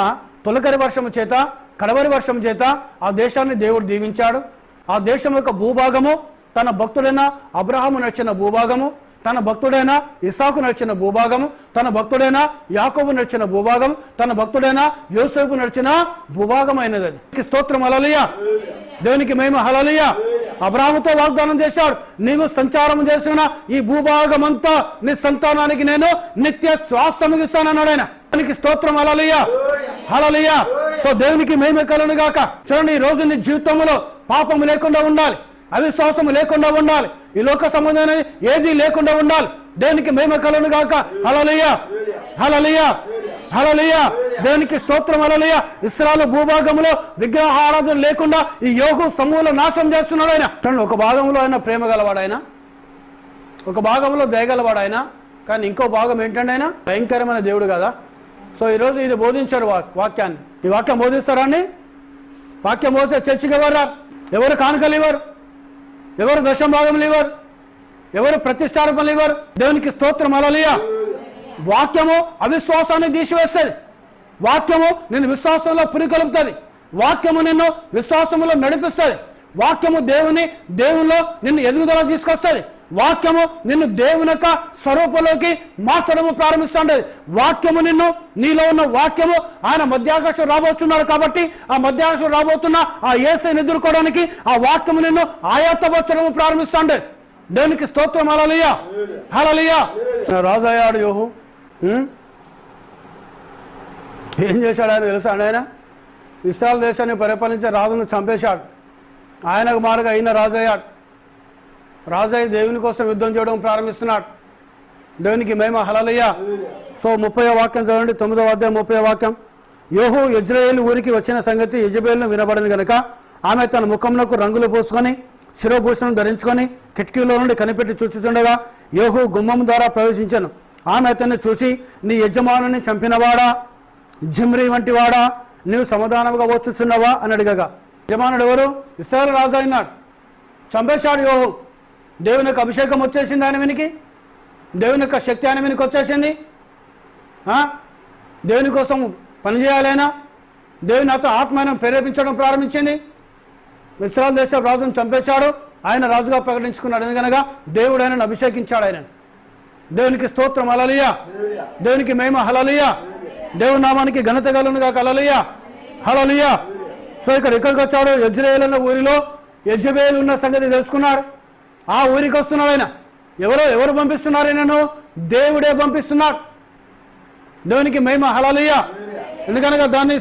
తొలకరి వర్షము చేత, కడవరి వర్షం చేత ఆ దేశాన్ని దేవుడు దీవించాడు. ఆ దేశం యొక్క భూభాగము తన భక్తుడైన అబ్రహాము నడిచిన భూభాగము, తన భక్తుడైన ఇస్సాకు నడిచిన భూభాగము, తన భక్తుడైన యాకోబు నడిచిన భూభాగం, తన భక్తుడైన యోసేపు నడిచిన భూభాగం అయినది. అది స్తోత్రం, హల్లెలూయా. దేవునికి మహిమ, హల్లెలూయా. అబ్రహాముతో వాగ్దానం చేశాడు, నీవు సంచారం చేసిన ఈ భూభాగం అంతా నీ సంతానానికి నేను నిత్య స్వాస్థ్యం ఇస్తానన్నాడు ఆయన. దేవునికి స్తోత్రం, హల్లెలూయా, హల్లెలూయా. సో దేవునికి మహిమ కలుగును గాక. చూడండి, ఈ రోజు నీ జీవితంలో పాపము లేకుండా ఉండాలి, అవిశ్వాసము లేకుండా ఉండాలి, ఈ లోక సంబంధమైన ఏది లేకుండా ఉండాలి. దేవునికి మహిమ కలుగును గాక. హల్లెలూయా, హల్లెలూయా, హల్లెలూయా. దేవునికి స్తోత్రం, హల్లెలూయా. ఇశ్రాయేలు భూభాగంలో విగ్రహ ఆరాధన లేకుండా ఈ యోహు సమూల నాశనం చేస్తున్నాడు ఆయన. ఒక భాగంలో ఆయన ప్రేమ గలవాడు ఆయన, ఒక భాగంలో దయగలవాడు ఆయన. కానీ ఇంకో భాగం ఏంటంటే ఆయన భయంకరమైన దేవుడు కదా. సో ఈరోజు ఇది బోధించాడు వాక్యాన్ని. ఈ వాక్యం బోధిస్తారా అండి? వాక్యం బోధిస్తే చర్చికి ఎవరు? ఎవరు కానుకలు ఇవ్వరు, ఎవరు దశమ భాగములు ఇవ్వరు, ఎవరు ప్రతిష్టార్పణలు ఇవ్వరు. దేవునికి స్తోత్రం, హల్లెలూయా. వాక్యము అవిశ్వాసాన్ని తీసివేస్తుంది. వాక్యము నిన్ను విశ్వాసంలో పురికొల్పుతుంది. వాక్యము నిన్ను విశ్వాసంలో నడిపిస్తుంది. వాక్యము దేవునిలో నిన్ను ఎదుగుదల తీసుకొస్తుంది. వాక్యము నిన్ను దేవుని యొక్క స్వరూపంలోకి మార్చడము ప్రారంభిస్తుంటది. వాక్యము నీలో ఉన్న వాక్యము ఆయన మధ్యాకాశం రాబోతున్నాడు కాబట్టి ఆ మధ్యాకాశం రాబోతున్న ఆ యేసుని ఎదుర్కోవడానికి ఆ వాక్యము నిన్ను ఆయాత్తపరచడము ప్రారంభిస్తుంటది. దేవునికి స్తోత్రం. హల్లెలూయా, హల్లెలూయా. రాజు అయ్యాడు యోహు. ఏం చేశాడు ఆయన తెలుసా? ఆయన ఇశ్రాయేలు దేశాన్ని పరిపాలించే రాజును చంపేశాడు. ఆయనకు మారుగా అయిన రాజు అయ్యాడు. రాజు అయి దేవుని కోసం యుద్ధం చేయడం ప్రారంభిస్తున్నాడు. దేవునికి మహిమ. హల్లెలూయా. సో 30వ వాక్యం చదవండి, 9వ అధ్యాయం 30వ వాక్యం. యోహు యెజ్రెయేలు ఊరికి వచ్చిన సంగతి యెజబెలును వినబడింది గనుక ఆమె తన ముఖమునకు రంగులు పూసుకొని శిరోభూషణం ధరించుకొని కిటికీలో నుండి కనిపెట్టి చూచుచుండగా యోహు గుమ్మం ద్వారా ప్రవేశించాను. ఆమె అతన్ని చూసి, నీ యజమానుని చంపినవాడా, జిమ్రీ వంటి వాడా, నీవు సమాధానంగా వచ్చుచున్నావా అని అడిగగా, యజమానుడు ఎవరు? ఇశ్రాయేలు రాజు అయినాడు. చంపేశాడు యోహు. దేవుని యొక్క అభిషేకం వచ్చేసింది ఆయన వెనికి, దేవుని యొక్క శక్తి ఆయన వెనికి వచ్చేసింది. దేవుని కోసం పనిచేయాలైనా దేవుని ఆత్మను ప్రేరేపించడం ప్రారంభించింది. ఇశ్రాయేలు దేశ రాజును చంపేశాడు. ఆయన రాజుగా ప్రకటించుకున్నాడు. ఎందుకనగా దేవుడు ఆయనను అభిషేకించాడు. ఆయన దేవునికి స్తోత్రం. హల్లెలూయా. దేవునికి మహిమ. హల్లెలూయా. దేవుని నామానికి ఘనత కలుగునుగా. హల్లెలూయా, హల్లెలూయా. సో ఇక్కడికి వచ్చాడు. యెజ్రెయేలు అన్న ఊరిలో యెజబెలు ఉన్న సంగతి తెలుసుకున్నాడు. ఆ ఊరికి వస్తున్నాడు ఆయన. ఎవరు పంపిస్తున్నారు ఆయనను? దేవుడే పంపిస్తున్నాడు. దేవునికి మహిమ. హల్లెలూయా. ఎందుకనగా దాన్ని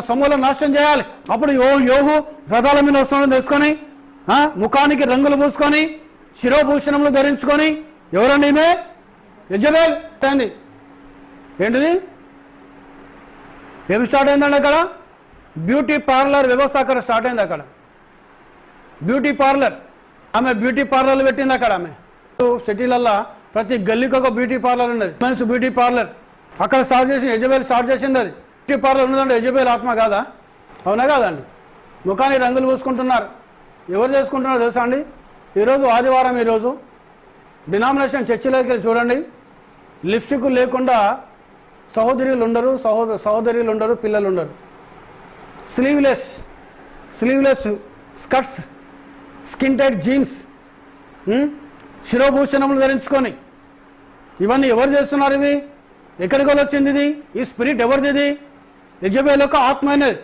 సమూలం నాశనం చేయాలి. అప్పుడు యోహు రథాల మీద వస్తున్నాడని తెలుసుకొని ముఖానికి రంగులు పూసుకొని శిరోభూషణములు ధరించుకొని, ఎవరండి ఈమె? యెజబెల్. ఏంటిది? ఏమి స్టార్ట్ అయిందండి అక్కడ? బ్యూటీ పార్లర్ వ్యవస్థ అక్కడ స్టార్ట్ అయింది. అక్కడ బ్యూటీ పార్లర్, ఆమె బ్యూటీ పార్లర్లు పెట్టింది అక్కడ. ఆమె సిటీలల్లో ప్రతి గల్లీకి ఒక బ్యూటీ పార్లర్ ఉన్నది, మనిషి బ్యూటీ పార్లర్. అక్కడ స్టార్ట్ చేసి యెజబెల్ స్టార్ట్ చేసింది. అది బ్యూటీ పార్లర్ ఉన్నదంటే యెజబెల్ ఆత్మ కాదా? అవునా కాదండి? ముఖానికి రంగులు పూసుకుంటున్నారు. ఎవరు చేసుకుంటున్నారు తెలుసా అండి? ఈరోజు ఆదివారం, ఈరోజు డినామినేషన్ చర్చిలోకి వెళ్ళి చూడండి, లిప్స్టిక్ లేకుండా సహోదరులు ఉండరు, పిల్లలు ఉండరు. Sleeveless skirts, skin tight jeans, శిరోభూషణములు ధరించుకొని, ఇవన్నీ ఎవరు చేస్తున్నారు? ఇవి ఎక్కడికి వచ్చింది? ఇది ఈ స్పిరిట్ ఎవరిది? ఇది యెజబెల్ యొక్క ఆత్మ అనేది.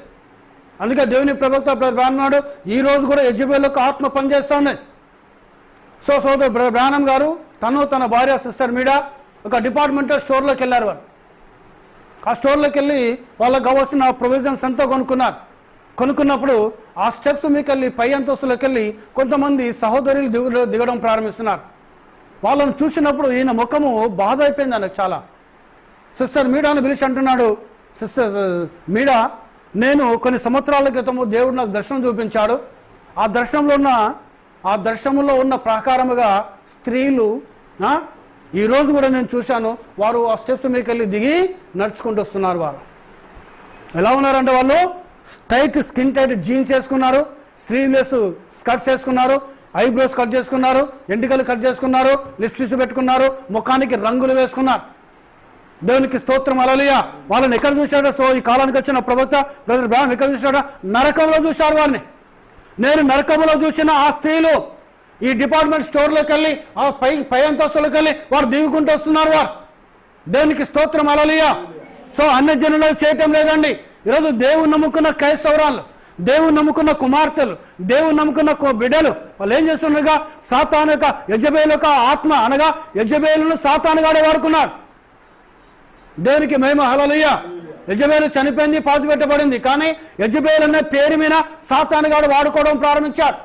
అందుకే దేవుని ప్రవక్త బ్రాహ్మణుడు ఈ రోజు కూడా యెజబెల్ యొక్క ఆత్మ పనిచేస్తూ ఉన్నది. సో సోదరు బ్రాహ్మణం గారు తన భార్య సిస్టర్ మీడా ఒక డిపార్ట్మెంటల్ స్టోర్లోకి వెళ్ళారు. వారు ఆ స్టోర్లోకి వెళ్ళి వాళ్ళకి కావాల్సిన ప్రొవిజన్స్ అంతా కొనుక్కున్నప్పుడు ఆ స్టెప్స్ మీకు వెళ్ళి పై అంతస్తులోకి వెళ్ళి కొంతమంది సహోదరులు దిగడం ప్రారంభిస్తున్నారు. వాళ్ళని చూసినప్పుడు ఈయన ముఖము బాధ అయిపోయింది ఆయనకు చాలా. సిస్టర్ మీడాను పిలిచి అంటున్నాడు, సిస్టర్ మీడా, నేను కొన్ని సంవత్సరాల క్రితము దేవుడు నాకు దర్శనం చూపించాడు. ఆ దర్శనంలో ఉన్న ప్రకారముగా స్త్రీలు ఈరోజు కూడా నేను చూశాను. వారు ఆ స్టెప్స్ మీకు వెళ్ళి దిగి నడుచుకుంటూ వస్తున్నారు. వారు ఎలా ఉన్నారంటే, వాళ్ళు టైట్ స్కిన్ టైట్ జీన్స్ వేసుకున్నారు, స్లీవ్లెస్ స్కర్ట్స్ వేసుకున్నారు, ఐబ్రోస్ కట్ చేసుకున్నారు, ఎంటికలు కట్ చేసుకున్నారు, లిప్స్టిక్స్ పెట్టుకున్నారు, ముఖానికి రంగులు వేసుకున్నారు. దేవునికి స్తోత్రం. హల్లెలూయా. వాళ్ళని ఎక్కడ చూశాడో? సో ఈ కాలానికి వచ్చిన ప్రవక్త బ్రదర్ బ్రహ్మ ఎక్కడ చూశాడో? నరకంలో చూశాడు వారిని. నేను నరకంలో చూసిన ఆ స్త్రీలు ఈ డిపార్ట్మెంట్ స్టోర్లోకి వెళ్ళి ఆ పై అంతస్తులోకి వెళ్ళి వారు దిగుకుంటూ వస్తున్నారు. వారు దేవునికి స్తోత్రం. హల్లెలూయా. సో అన్ని జనులు చేయటం లేదండి. ఈరోజు దేవుని నమ్ముకున్న క్రైస్తవురాలు, దేవుని నమ్ముకున్న కుమార్తెలు, దేవుని నమ్ముకున్న బిడ్డలు వాళ్ళు ఏం చేస్తున్నారుగా? సాతాను యొక్క యెజబెలు యొక్క ఆత్మ అనగా యెజబెలును సాతానుగాడే వాడుకున్నాడు. దేవునికి మహిమ. హల్లెలూయా. యెజబెలు చనిపోయింది, పాతిపెట్టబడింది. కానీ యెజబెలు అనే పేరు మీద సాతానుగాడు వాడుకోవడం ప్రారంభించాడు.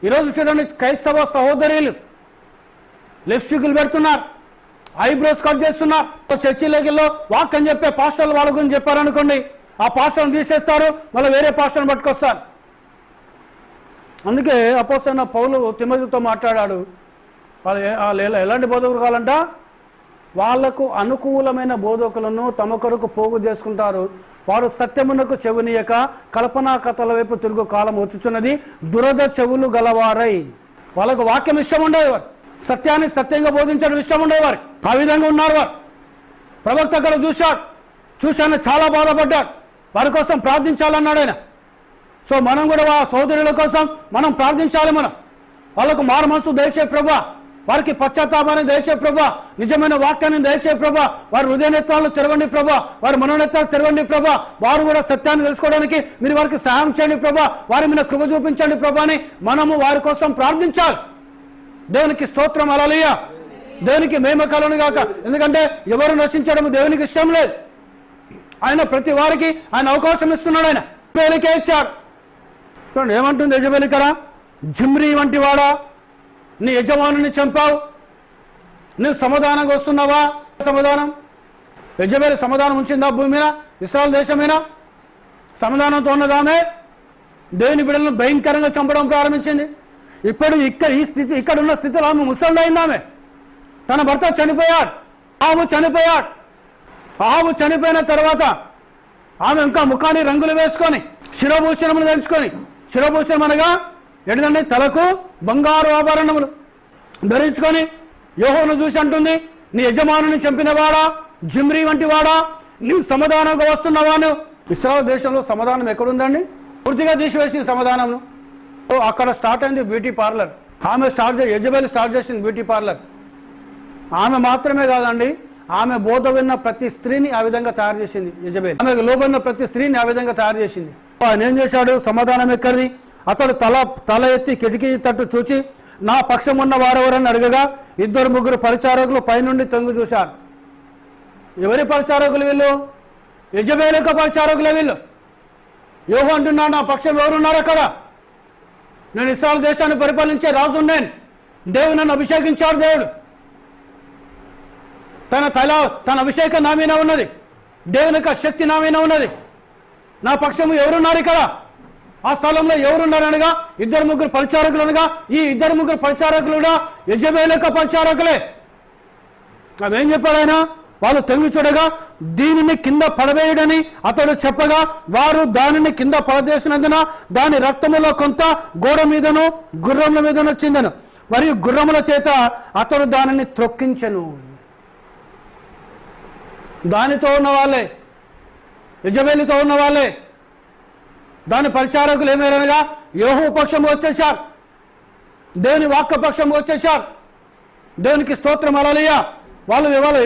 ఈరోజు చూడండి, క్రైస్తవ సహోదరులు లిప్స్టిక్లు పెడుతున్నారు, ఐబ్రోస్ కట్ చేస్తున్నారు. చర్చిలోకి వాక్యం చెప్పే పాస్టర్లు వాళ్ళ గురించి చెప్పారనుకోండి, ఆ పాస్టర్ని తీసేస్తారు, మళ్ళీ వేరే పాస్టర్ని పట్టుకొస్తారు. అందుకే అపోస్తలుడైన పౌలు తిమోతితో మాట్లాడాడు. వాళ్ళు ఎలాంటి బోధకులు కావాలంట? వాళ్లకు అనుకూలమైన బోధకులను తమ కొరకు పోగు చేసుకుంటారు. వారు సత్యమునకు చెవునీయక కల్పనా కథల వైపు తిరుగు కాలం వచ్చుచున్నది, దురద చెవులు గలవారై. వాళ్ళకు వాక్యం ఇష్టం ఉండేవారు, సత్యాన్ని సత్యంగా బోధించడం ఇష్టం ఉండేవారు. ఆ విధంగా ఉన్నారు వారు. ప్రవక్త అక్కడ చూశాను, చాలా బాధపడ్డాడు. వారి కోసం ప్రార్థించాలన్నాడు ఆయన. సో మనం కూడా ఆ సోదరుల కోసం మనం ప్రార్థించాలి. మనం వాళ్ళకు మారు మనసు దయచే ప్రభువా, వారికి పశ్చాత్తాపాన్ని దయచే ప్రభా, నిజమైన వాక్యాన్ని దయచే ప్రభా, వారి హృదయనేత్రాలు తెరవండి ప్రభా, వారి మనోనేత్రాలు తెరవండి ప్రభా, వారు కూడా సత్యాన్ని తెలుసుకోవడానికి మీరు వారికి సహాయం చేయండి ప్రభా, వారి మీద కృప చూపించండి ప్రభా అని మనము వారి కోసం ప్రార్థించాలి. దేవునికి స్తోత్రం, హల్లెలూయా. దేవునికి మహిమ కలుగును గాక. ఎందుకంటే ఎవరు నశించడం దేవునికి ఇష్టం లేదు. ఆయన ప్రతి వారికి ఆయన అవకాశం ఇస్తున్నాడు. ఆయన యెజబెలుకే ఇచ్చాడు. చూడండి ఏమంటుంది యెజబెలు ఇక్కడ, జిమ్రీ వంటి వాడా, నీ యజమానుని చంపావు, నువ్వు సమాధానంగా వస్తున్నావా? సమాధానం యెజబెలు సమాధానం ఉంచిందా భూమి మీద, ఇశ్రాయేలు దేశం మీద? సమాధానంతో ఉన్నదామే దేవుని బిడ్డలను భయంకరంగా చంపడం ప్రారంభించింది. ఇప్పుడు ఇక్కడ ఉన్న స్థితిలో ఆమె ముసలిదైందామె. తన భర్త చనిపోయాడు, ఆవు చనిపోయాడు. ఆవు చనిపోయిన తర్వాత ఆమె ఇంకా ముఖాన్ని రంగులు వేసుకొని శిరోభూషణములు ధరించుకొని, శిరోభూషణం అనగా ఏంటంటే తలకు బంగారు ఆభరణములు ధరించుకొని యెహోవాను చూసి అంటుంది, నీ యజమానుని చంపినవాడా, జిమ్రీ వంటి వాడా, నీవు సమాధానంగా వస్తున్నావాను. ఇశ్రాయేలు దేశంలో సమాధానం ఎక్కడుందండి? పూర్తిగా తీసివేసింది సమాధానం. అక్కడ స్టార్ట్ అయింది బ్యూటీ పార్లర్. ఆమె యెజబెలు స్టార్ట్ చేసింది బ్యూటీ పార్లర్. ఆమె మాత్రమే కాదండి, ఆమె బోధ విన్న ప్రతి స్త్రీని ఆ విధంగా తయారు చేసింది యెజబెలు. ఆమెకు లోబడిన ప్రతి స్త్రీని ఆ విధంగా తయారు చేసింది. ఆయన ఏం చేశాడు? సమాధానం ఎక్కడిది? అతడు తల ఎత్తి కిటికీ తట్టు చూచి నా పక్షం ఉన్న వారెవరని అడగగా 2-3 పరిచారకులు పైనుండి తొంగి చూశారు. ఎవరి పరిచారకులు వీళ్ళు? యెజబెలు యొక్క పరిచారకులే వీళ్ళు. యెహోవా అంటున్నాడు, నా పక్షం ఎవరున్నారు అక్కడ? నేను ఇశ్రాయేలు దేశాన్ని పరిపాలించే రాజు, నేను దేవుడు నన్ను అభిషేకించాడు. దేవుడు తన అభిషేకం నా మీద ఉన్నది, దేవుని యొక్క శక్తి నా మీద ఉన్నది. నా పక్షము ఎవరున్నారు ఇక్కడ? ఆ స్థలంలో ఎవరున్నారనగా 2-3 పరిచారకులు అనగా ఈ 2-3 పరిచారకులు కూడా యెజబెలు యొక్క పరిచారకులే. అవి ఏం చెప్పాడు ఆయన? వాళ్ళు తొంగి చూడగా దీనిని కింద పడవేయడని అతడు చెప్పగా వారు దానిని కింద పడదేసినందున దాని రక్తములో కొంత గోడ మీదను గుర్రముల మీదను వచ్చిందను, మరియు గుర్రముల చేత అతడు దానిని త్రొక్కించెను. దానితో ఉన్న వాళ్ళే, యెజబెలుతో ఉన్న వాళ్ళే. దాని పరిచారకులు ఏమేరనగా యెహోవా పక్షము వచ్చేశారు, దేవుని వాక్య పక్షము వచ్చేశారు. దేవునికి స్తోత్రం, హల్లెలూయా. వాళ్ళు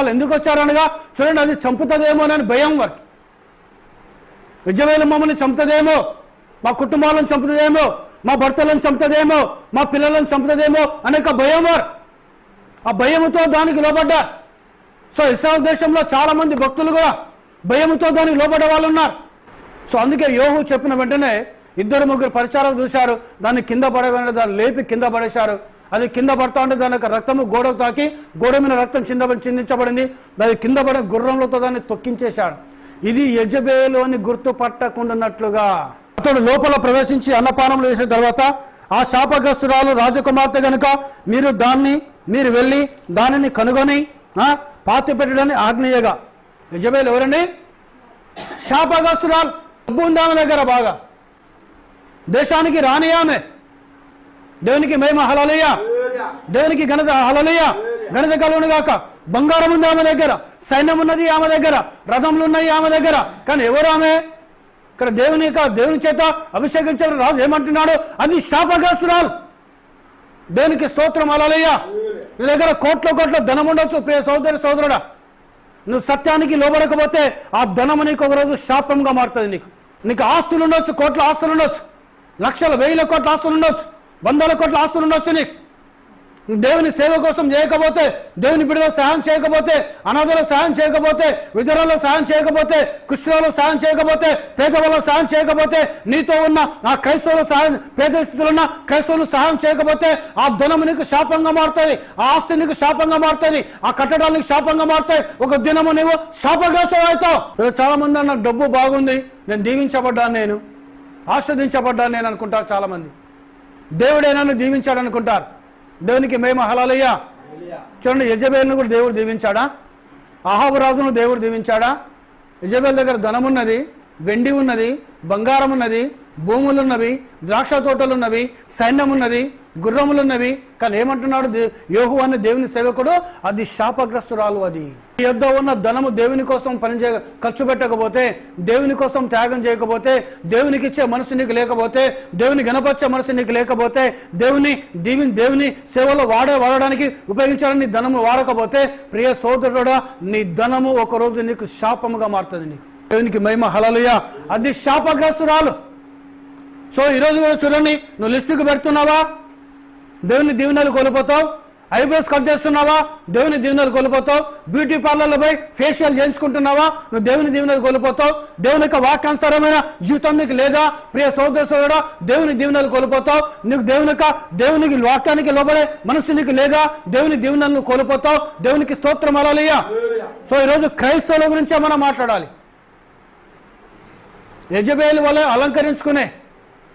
ఎందుకు వచ్చారనగా చూడండి, అది చంపుతుందేమో అని భయం వారికి. యెజబెలు మమ్మల్ని చంపుతుందేమో, మా కుటుంబాలను చంపుతుందేమో, మా భర్తలను చంపుతుందేమో, మా పిల్లలను చంపుతుందేమో అనేక భయం వారు. ఆ భయముతో దానికి లోబడ్డారు. సో ఇశ్రాయేలు దేశంలో చాలా మంది భక్తులు కూడా భయముతో దానికి లోబడ్డ వాళ్ళు ఉన్నారు. సో అందుకే యోహు చెప్పిన వెంటనే 2-3 పరిచారకులు చూశారు, దాన్ని కింద పడవేయండి, దాన్ని లేపి కింద పడేశారు. అది కింద పడతా ఉంటే దాని యొక్క రక్తము గోడకు తాకి గోడ మీద రక్తం చిందించబడింది. దాని కింద పడే గుర్రంలతో దాన్ని తొక్కించేశాడు. ఇది యెజబెలు అని గుర్తుపట్టకుండాన్నట్లుగా అతడు లోపల ప్రవేశించి అన్నపానములు చేసిన తర్వాత ఆ శాపగ్రస్తురాలు రాజకుమార్తె గనుక మీరు వెళ్ళి దానిని కనుగొని పాతి పెట్టడాన్ని ఆజ్ఞేయగా. యెజబెలు ఎవరండి? శాపగ్రస్తురాలు. డబ్బు ఉంది ఆమె దగ్గర బాగా, దేశానికి రాని ఆమె. దేవునికి మహిమ, హల్లెలూయా. దేవునికి ఘనత, హల్లెలూయా. ఘనత కలుగును గాక. బంగారం ఉంది ఆమె దగ్గర, సైన్యం ఉన్నది ఆమె దగ్గర, రథములు ఉన్నాయి ఆమె దగ్గర. కానీ ఎవరు ఆమె? ఇక్కడ దేవుని చేత అభిషేకించిన రాజు ఏమంటున్నాడు? అది శాపగ్రస్తురాలు. దేవునికి స్తోత్రం, హల్లెలూయా. నీ దగ్గర కోట్ల ధనం ఉండొచ్చు ప్రియ సోదరుడా, నువ్వు సత్యానికి లోబడకపోతే ఆ ధనము నీకు ఒకరోజు శాపంగా మారుతుంది. నీకు ఆస్తులు ఉండొచ్చు, కోట్ల ఆస్తులు ఉండొచ్చు, లక్షల 1000 కోట్ల ఆస్తులు ఉండొచ్చు, 100 కోట్ల ఆస్తులు ఉండొచ్చు. నీకు దేవుని సేవ కోసం చేయకపోతే, దేవుని బిడ్డలకు సహాయం చేయకపోతే, అనాథలకు సహాయం చేయకపోతే, విధురాలకు సహాయం చేయకపోతే, కుష్ఠరోగులకు సహాయం చేయకపోతే, పేదవాళ్ళకు సహాయం చేయకపోతే, నీతో ఉన్న ఆ క్రైస్తవులకు సహాయం, పేద స్థితిలో ఉన్న క్రైస్తవులకు సహాయం చేయకపోతే ఆ ధనము నీకు శాపంగా మారుతుంది, ఆ ఆస్తి నీకు శాపంగా మారుతుంది, ఆ కట్టడాలు నీకు శాపంగా మారుతాయి. ఒక దినము నీవు శాపగ్రస్తుడు అవుతావు. చాలా మంది అన్న డబ్బు బాగుంది, నేను దీవించబడ్డాను, నేను ఆస్వాదించబడ్డాను నేను అనుకుంటారు చాలా మంది. దేవుడే నన్ను దీవించాడు అనుకుంటారు. దేవునికి మహిమ, హల్లెలూయా. చూడండి, యెజబెలును కూడా దేవుడు దీవించాడా? అహాబు రాజును దేవుడు దీవించాడా? యెజబెలు దగ్గర ధనం ఉన్నది, వెండి ఉన్నది, బంగారం ఉన్నది, భూములున్నవి, ద్రాక్ష తోటలున్నవి, సైన్యం ఉన్నది, గుర్రములున్నవి. కానీ ఏమంటున్నాడు యోహు అనే దేవుని సేవకుడు? అది శాపగ్రస్తురాలు. అది యొద్ద ఉన్న ధనము దేవుని కోసం ఖర్చు పెట్టకపోతే, దేవుని కోసం త్యాగం చేయకపోతే, దేవునికి ఇచ్చే మనసు నీకు లేకపోతే, దేవుని గణపరిచే మనసు నీకు లేకపోతే, దేవుని సేవలో వాడడానికి ఉపయోగించాలని నీ ధనము వాడకపోతే, ప్రియ సోదరుడా, నీ ధనము ఒకరోజు నీకు శాపముగా మారుతుంది. నీకు దేవునికి మహిమ. హల్లెలూయా. అది శాపగ్రస్తురాలు. సో ఈరోజు కూడా చూడండి, నువ్వు లిస్టుకు పెడుతున్నావా? దేవుని దీవెనలు కోల్పోతావు. ఐబ్రోస్ కట్ చేస్తున్నావా? దేవుని దీవెనలు కోల్పోతావు. బ్యూటీ పార్లర్లో పోయి ఫేషియల్ చేయించుకుంటున్నావా? నువ్వు దేవుని దీవెనలు కోల్పోతావు. దేవుని యొక్క వాక్యానుసారమైన జీవితం నీకు లేదా? ప్రియ సోదరుడా, దేవుని దీవెనలు కోల్పోతావు. నీకు దేవునికి వాక్యానికి లోబడే మనసు నీకు లేదా? దేవుని దీవెనలను కోల్పోతావు. దేవునికి స్తోత్రం. హల్లెలూయా. సో ఈరోజు క్రైస్తవుల గురించే మనం మాట్లాడాలి. యెజబేలు వలె అలంకరించుకునే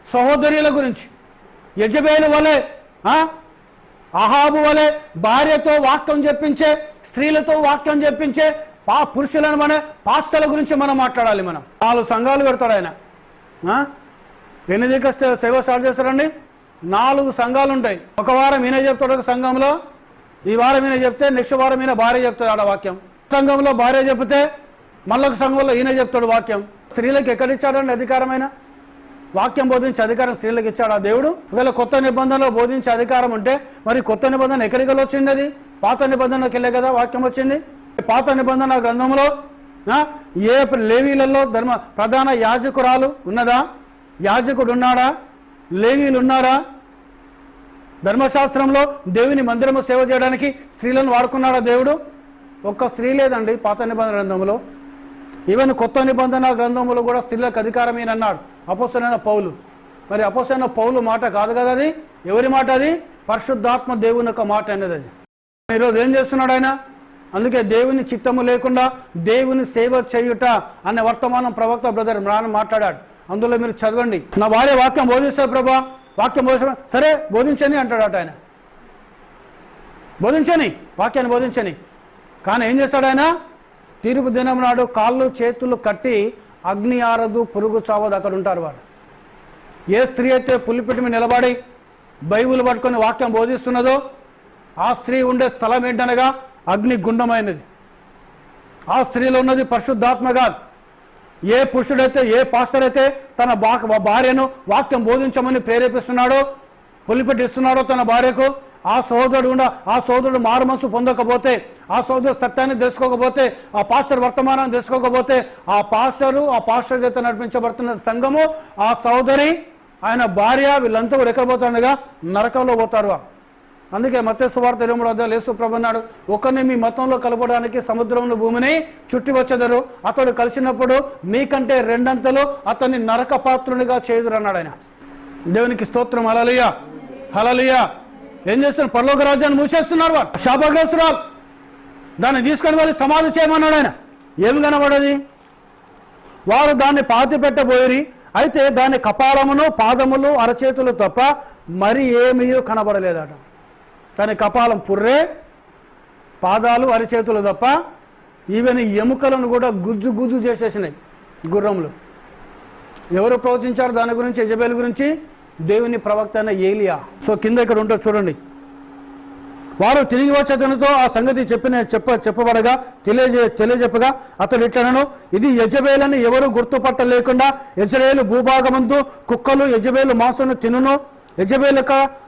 సహోదరుల గురించి, యెజబేలు వలె, అహాబు వలె భార్యతో వాక్యం చెప్పించే, స్త్రీలతో వాక్యం చెప్పించే పురుషులను మన పాస్టర్ల గురించి మనం మాట్లాడాలి. మనం 4 సంఘాలు పెడతాడు ఆయన. ఎన్ని దిక్క సేవ స్టార్ట్ చేస్తారండి? 4 సంఘాలు ఉంటాయి. ఒక వారం ఈయన చెప్తాడు ఒక సంఘంలో, ఈ వారం ఈయన చెప్తే నెక్స్ట్ వారం ఈయన భార్య చెప్తాడు ఆడ వాక్యం. సంఘంలో భార్య చెప్తే మళ్ళొక సంఘంలో ఈయన చెప్తాడు వాక్యం. స్త్రీలకు ఎక్కడిచ్చాడండి అధికారమైన? వాక్యం బోధించే అధికారం స్త్రీలకు ఇచ్చాడు ఆ దేవుడు? ఒకవేళ కొత్త నిబంధనలో బోధించే అధికారం ఉంటే మరి కొత్త నిబంధన ఎక్కడికి వచ్చింది? అది పాత నిబంధనకి వెళ్ళే కదా వాక్యం వచ్చింది. పాత నిబంధన గ్రంథంలో ఏ లేవీలలో ప్రధాన యాజకురాలు ఉన్నదా? యాజకుడు ఉన్నాడా? లేవీలు ఉన్నారా? ధర్మశాస్త్రంలో దేవుని మందిరము సేవ చేయడానికి స్త్రీలను వాడుకున్నాడా దేవుడు? ఒక్క స్త్రీ లేదండి పాత నిబంధన గ్రంథంలో. ఈవెన్ కొత్త నిబంధన గ్రంథంలో కూడా స్త్రీలకు అధికారమేనన్నాడు అన్నాడు అపోస్తలుడైన పౌలు. మరి అపోస్తలుడైన పౌలు మాట కాదు కదా అది. ఎవరి మాట అది? పరిశుద్ధాత్మ దేవుని యొక్క మాట అనేది. అది ఈరోజు ఏం చేస్తున్నాడు ఆయన? అందుకే దేవుని చిత్తము లేకుండా దేవుని సేవ చేయుట అనే వర్తమానం ప్రవక్త బ్రదర్ మ్రాన్ మాట్లాడాడు. అందులో మీరు చదవండి. నా భార్య వాక్యం బోధిస్తారు ప్రభా, వాక్యం బోధించడం సరే బోధించని అంటాడట ఆయన. బోధించని, వాక్యాన్ని బోధించని. కానీ ఏం చేశాడు ఆయన? తీర్పు దినం నాడు కాళ్ళు చేతులు కట్టి అగ్ని ఆరదు పురుగు చావదు అక్కడ ఉంటారు వారు. ఏ స్త్రీ అయితే పులిపిటి మీద నిలబడి బైబిల్ పట్టుకొని వాక్యం బోధిస్తున్నదో ఆ స్త్రీ ఉండే స్థలం ఏంటనగా అగ్ని గుండమైనది. ఆ స్త్రీలో ఉన్నది పరిశుద్ధాత్మగా. ఏ పురుషుడైతే, ఏ పాస్టర్ అయితే తన భార్యను వాక్యం బోధించమని ప్రేరేపిస్తున్నాడో, పులిపెట్టిస్తున్నాడో తన భార్యకు, ఆ సోదరుడు మారు మనసు పొందకపోతే, ఆ సోదరుడు సత్యాన్ని తెలుసుకోకపోతే, ఆ పాస్టర్ వర్తమానాన్ని తెలుసుకోకపోతే, ఆ పాస్టర్ చేత నడిపించబడుతున్న సంఘము, ఆ సోదరి, ఆయన భార్య, వీళ్ళంతా కూడా ఎక్కడ పోతాడుగా? నరకంలో పోతారు. అందుకే మత్తయి సువార్త 23 యేసు ప్రభు అన్నాడు, ఒకరిని మీ మతంలో కలపడానికి సముద్రంలో భూమిని చుట్టి వచ్చేదరు, అతడు కలిసినప్పుడు మీకంటే 2 అంతలు అతన్ని నరక పాత్రునిగా చేయుదురు అన్నాడు ఆయన. దేవునికి స్తోత్రం. హల్లెలూయా, హల్లెలూయా. ఏం చేస్తున్నారు? పరలోక రాజ్యాన్ని మూసేస్తున్నారు వారు. శాపగ్రస్తురాలు. దాన్ని తీసుకొని వెళ్ళి సమాధి చేయమన్నాడు ఆయన. ఏమి కనబడది? వారు దాన్ని పాతి పెట్టబోయి, అయితే దాని కపాలమును పాదములు అరచేతులు తప్ప మరి ఏమీ కనబడలేదట. దాని కపాలం పుర్రే, పాదాలు అరచేతులు తప్ప ఈవెన్ ఎముకలను కూడా గుజ్జు చేసేసినాయి గుర్రములు. ఎవరు ప్రవచించారు దాని గురించి? యెజబేలు గురించి దేవుని ప్రవక్త అయిన ఏలియా. సో కింద ఇక్కడ ఉంటుంది చూడండి. వారు తిరిగి వచ్చేతనితో ఆ సంగతి చెప్పబడగా తెలియజెప్పగా అతడు ఇట్లనను, ఇది యెజబేలని ఎవరు గుర్తుపట్టలేకుండా యెజ్రెయేలు భూభాగమందు కుక్కలు యెజబేలు మాంసమును తినును, యెజబేలు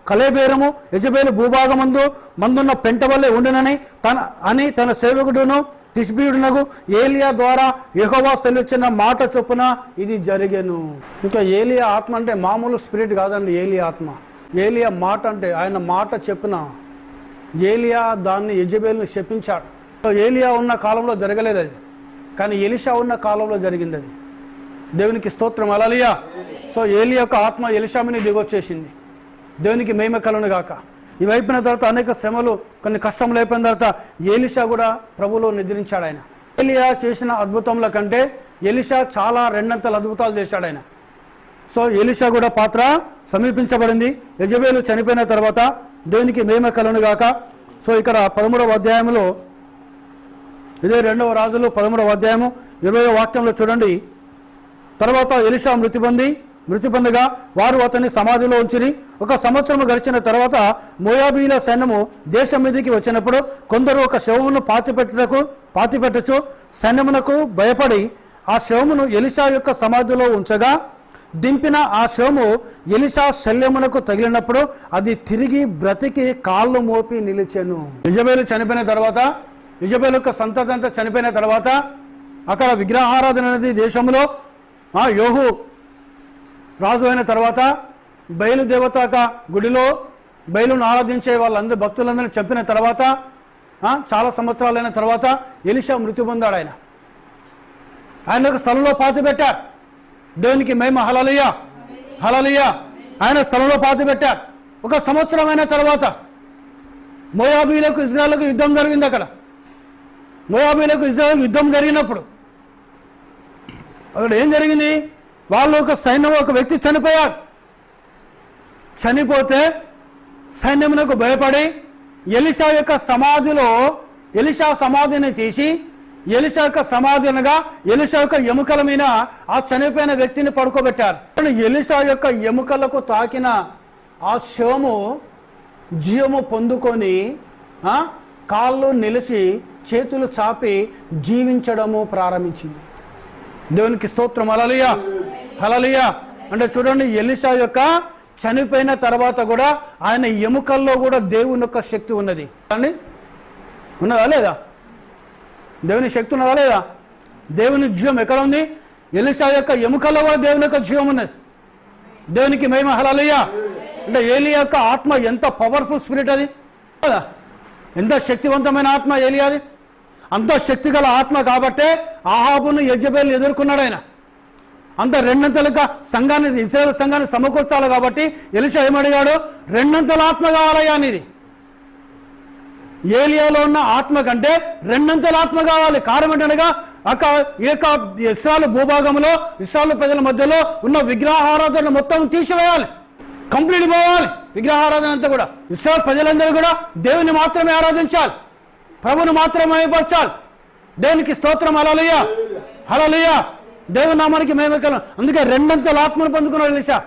కలేబేరము యెజబేలు భూభాగమందు మందున్న పెంట వల్లే ఉండునని తన సేవకుడును తిష్బీయుడునగు ఏలియా ద్వారా యెహోవా సెలవిచ్చిన మాట చొప్పున ఇది జరిగెను. ఇంకా ఏలియా ఆత్మ అంటే మామూలు స్పిరిట్ కాదండి. ఏలియా ఆత్మ, ఏలియా మాట అంటే ఆయన మాట చెప్పిన. ఏలియా దాన్ని యెజబేలును శపించాడు. ఏలియా ఉన్న కాలంలో జరగలేదు అది, కానీ ఎలీషా ఉన్న కాలంలో జరిగింది అది. దేవునికి స్తోత్రం. హల్లెలూయా. సో ఏలియా యొక్క ఆత్మ ఎలీషా మీద దిగొచ్చేసింది. దేవునికి మహిమ కలుగును గాక. ఇవి అయిపోయిన తర్వాత అనేక శ్రమలు, కొన్ని కష్టములు అయిపోయిన తర్వాత ఎలీషా కూడా ప్రభువులో నిద్రించాడు ఆయన. ఏలియా చేసిన అద్భుతముల కంటే ఎలీషా చాలా 2 అంతల అద్భుతాలు చేశాడు ఆయన. సో ఎలీషా కూడా పాత్ర సమీపించబడింది. యెజబేలు చనిపోయిన తర్వాత దేవునికి మహిమ కలుగును గాక. సో ఇక్కడ 13వ అధ్యాయంలో, ఇదే 2వ రాజులు 13వ అధ్యాయము 20వ వాక్యంలో చూడండి. తర్వాత ఎలీషా మృతి పొంది మృతి పొందగా వారు అతన్ని సమాధిలో ఉంచిరి. 1 సంవత్సరం గడిచిన తర్వాత మోయాబీల సైన్యము దేశం మీదకి వచ్చినప్పుడు కొందరు ఒక శవమును పాతిపెట్టచ్చు సైన్యమునకు భయపడి ఆ శవమును ఎలీషా యొక్క సమాధిలో ఉంచగా దింపిన ఆ శవము ఎలీషా శల్యమునకు తగిలినప్పుడు అది తిరిగి బ్రతికి కాళ్ళు మోపి నిలిచెను. యెజబెలు చనిపోయిన తర్వాత, యెజబెలు యొక్క సంతతి అంతా చనిపోయిన తర్వాత అక్కడ విగ్రహారాధన అనేది దేశంలో యోహు రాజు అయిన తర్వాత బయలు దేవత గుడిలో బయలును ఆరాధించే వాళ్ళందరూ భక్తులందరినీ చెప్పిన తర్వాత చాలా సంవత్సరాలైన తర్వాత ఎలీషా మృతి పొందాడు. ఆయన ఒక స్థలంలో పాతి పెట్టారు. దేవునికి మహిమ, హల్లెలూయా హల్లెలూయా. ఆయన స్థలంలో పాతి పెట్టారు. 1 సంవత్సరం అయిన తర్వాత మోయాబీలకు ఇజ్రాయెల్కు యుద్ధం జరిగింది. అక్కడ మోయాబీలకు ఇజ్రాయెల్ యుద్ధం జరిగినప్పుడు అక్కడ ఏం జరిగింది? వాళ్ళు ఒక సైన్యం, ఒక వ్యక్తి చనిపోయారు. చనిపోతే సైన్యమునకు భయపడి ఎలీషా యొక్క సమాధిలో ఎలీషా సమాధిని తీసి ఎలీషా యొక్క సమాధి అనగా ఎలీషా యొక్క ఎముకల మీద ఆ చనిపోయిన వ్యక్తిని పడుకోబెట్టారు. ఎలీషా యొక్క ఎముకలకు తాకిన ఆ శవము జీవము పొందుకొని కాళ్ళు నిలిచి చేతులు చాపి జీవించడము ప్రారంభించింది. దేవునికి స్తోత్రం, హల్లెలూయా హల్లెలూయా. అంటే చూడండి, ఎలీషా యొక్క చనిపోయిన తర్వాత కూడా ఆయన ఎముకల్లో కూడా దేవుని యొక్క శక్తి ఉన్నది. కానీ ఉన్నదా లేదా? దేవుని శక్తి ఉన్నదా లేదా? దేవుని జీవం ఎక్కడ ఉంది? ఎలీషా యొక్క ఎముకల్లో కూడా దేవుని యొక్క జీవం ఉన్నది. దేవునికి మహిమ, హల్లెలూయా. అంటే ఏలియా యొక్క ఆత్మ ఎంత పవర్ఫుల్ స్పిరిట్ అది, ఎంత శక్తివంతమైన ఆత్మ ఏలియాది. అంత శక్తి గల ఆత్మ కాబట్టే ఆహాబును యెజబెల్ ఎదుర్కొన్నాడు. ఆయన అంత రెండంతలుగా సంఘాన్ని, ఇశ్రాయేలు సంఘాన్ని సమకూర్చాలి కాబట్టి ఎలీషా ఏమడిగాడు? రెండంతల ఆత్మ కావాలయ్యా అనేది. ఏలియాలో ఉన్న ఆత్మ కంటే రెండంతల ఆత్మ కావాలి. కారణం ఏంటనగా ఇశ్రాయేలు భూభాగంలో ఇశ్రాయేలు ప్రజల మధ్యలో ఉన్న విగ్రహారాధన మొత్తం తీసివేయాలి, కంప్లీట్ పోవాలి. విగ్రహారాధన అంతా కూడా ఇశ్రాయేలు ప్రజలందరూ కూడా దేవుని మాత్రమే ఆరాధించాలి, ప్రభుని మాత్రమే మహిమపరచాలి. దేవునికి స్తోత్రం, హల్లెలూయా హల్లెలూయా. దేవుని నామానికి మహిమ. అందుకే రెండంతల ఆత్మను పొందుకున్నాడు ఎలీషా.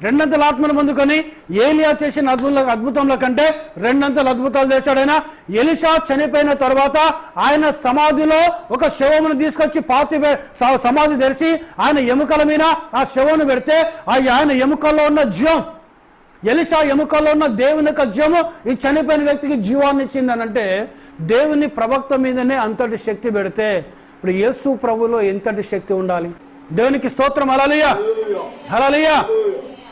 రెండంతల ఆత్మను పొందుకొని ఏలియా చేసిన అద్భుతంలో కంటే రెండంతల అద్భుతాలు చేశాడైనా. ఎలీషా చనిపోయిన తర్వాత ఆయన సమాధిలో ఒక శవమును తీసుకొచ్చి సమాధి తెరిచి ఆయన ఎముకల మీద ఆ శవమును పెడితే ఆయన ఎముకల్లో ఉన్న జీవం, ఎలీషా ఎముకల్లో ఉన్న దేవుని యొక్క జీవము ఈ చనిపోయిన వ్యక్తికి జీవాన్ని ఇచ్చింది అని అంటే, దేవుని ప్రవక్త మీదనే అంతటి శక్తి పెడితే ఇప్పుడు యేసు ప్రభులో ఎంతటి శక్తి ఉండాలి? దేవునికి స్తోత్రం, హల్లెలూయా హల్లెలూయా.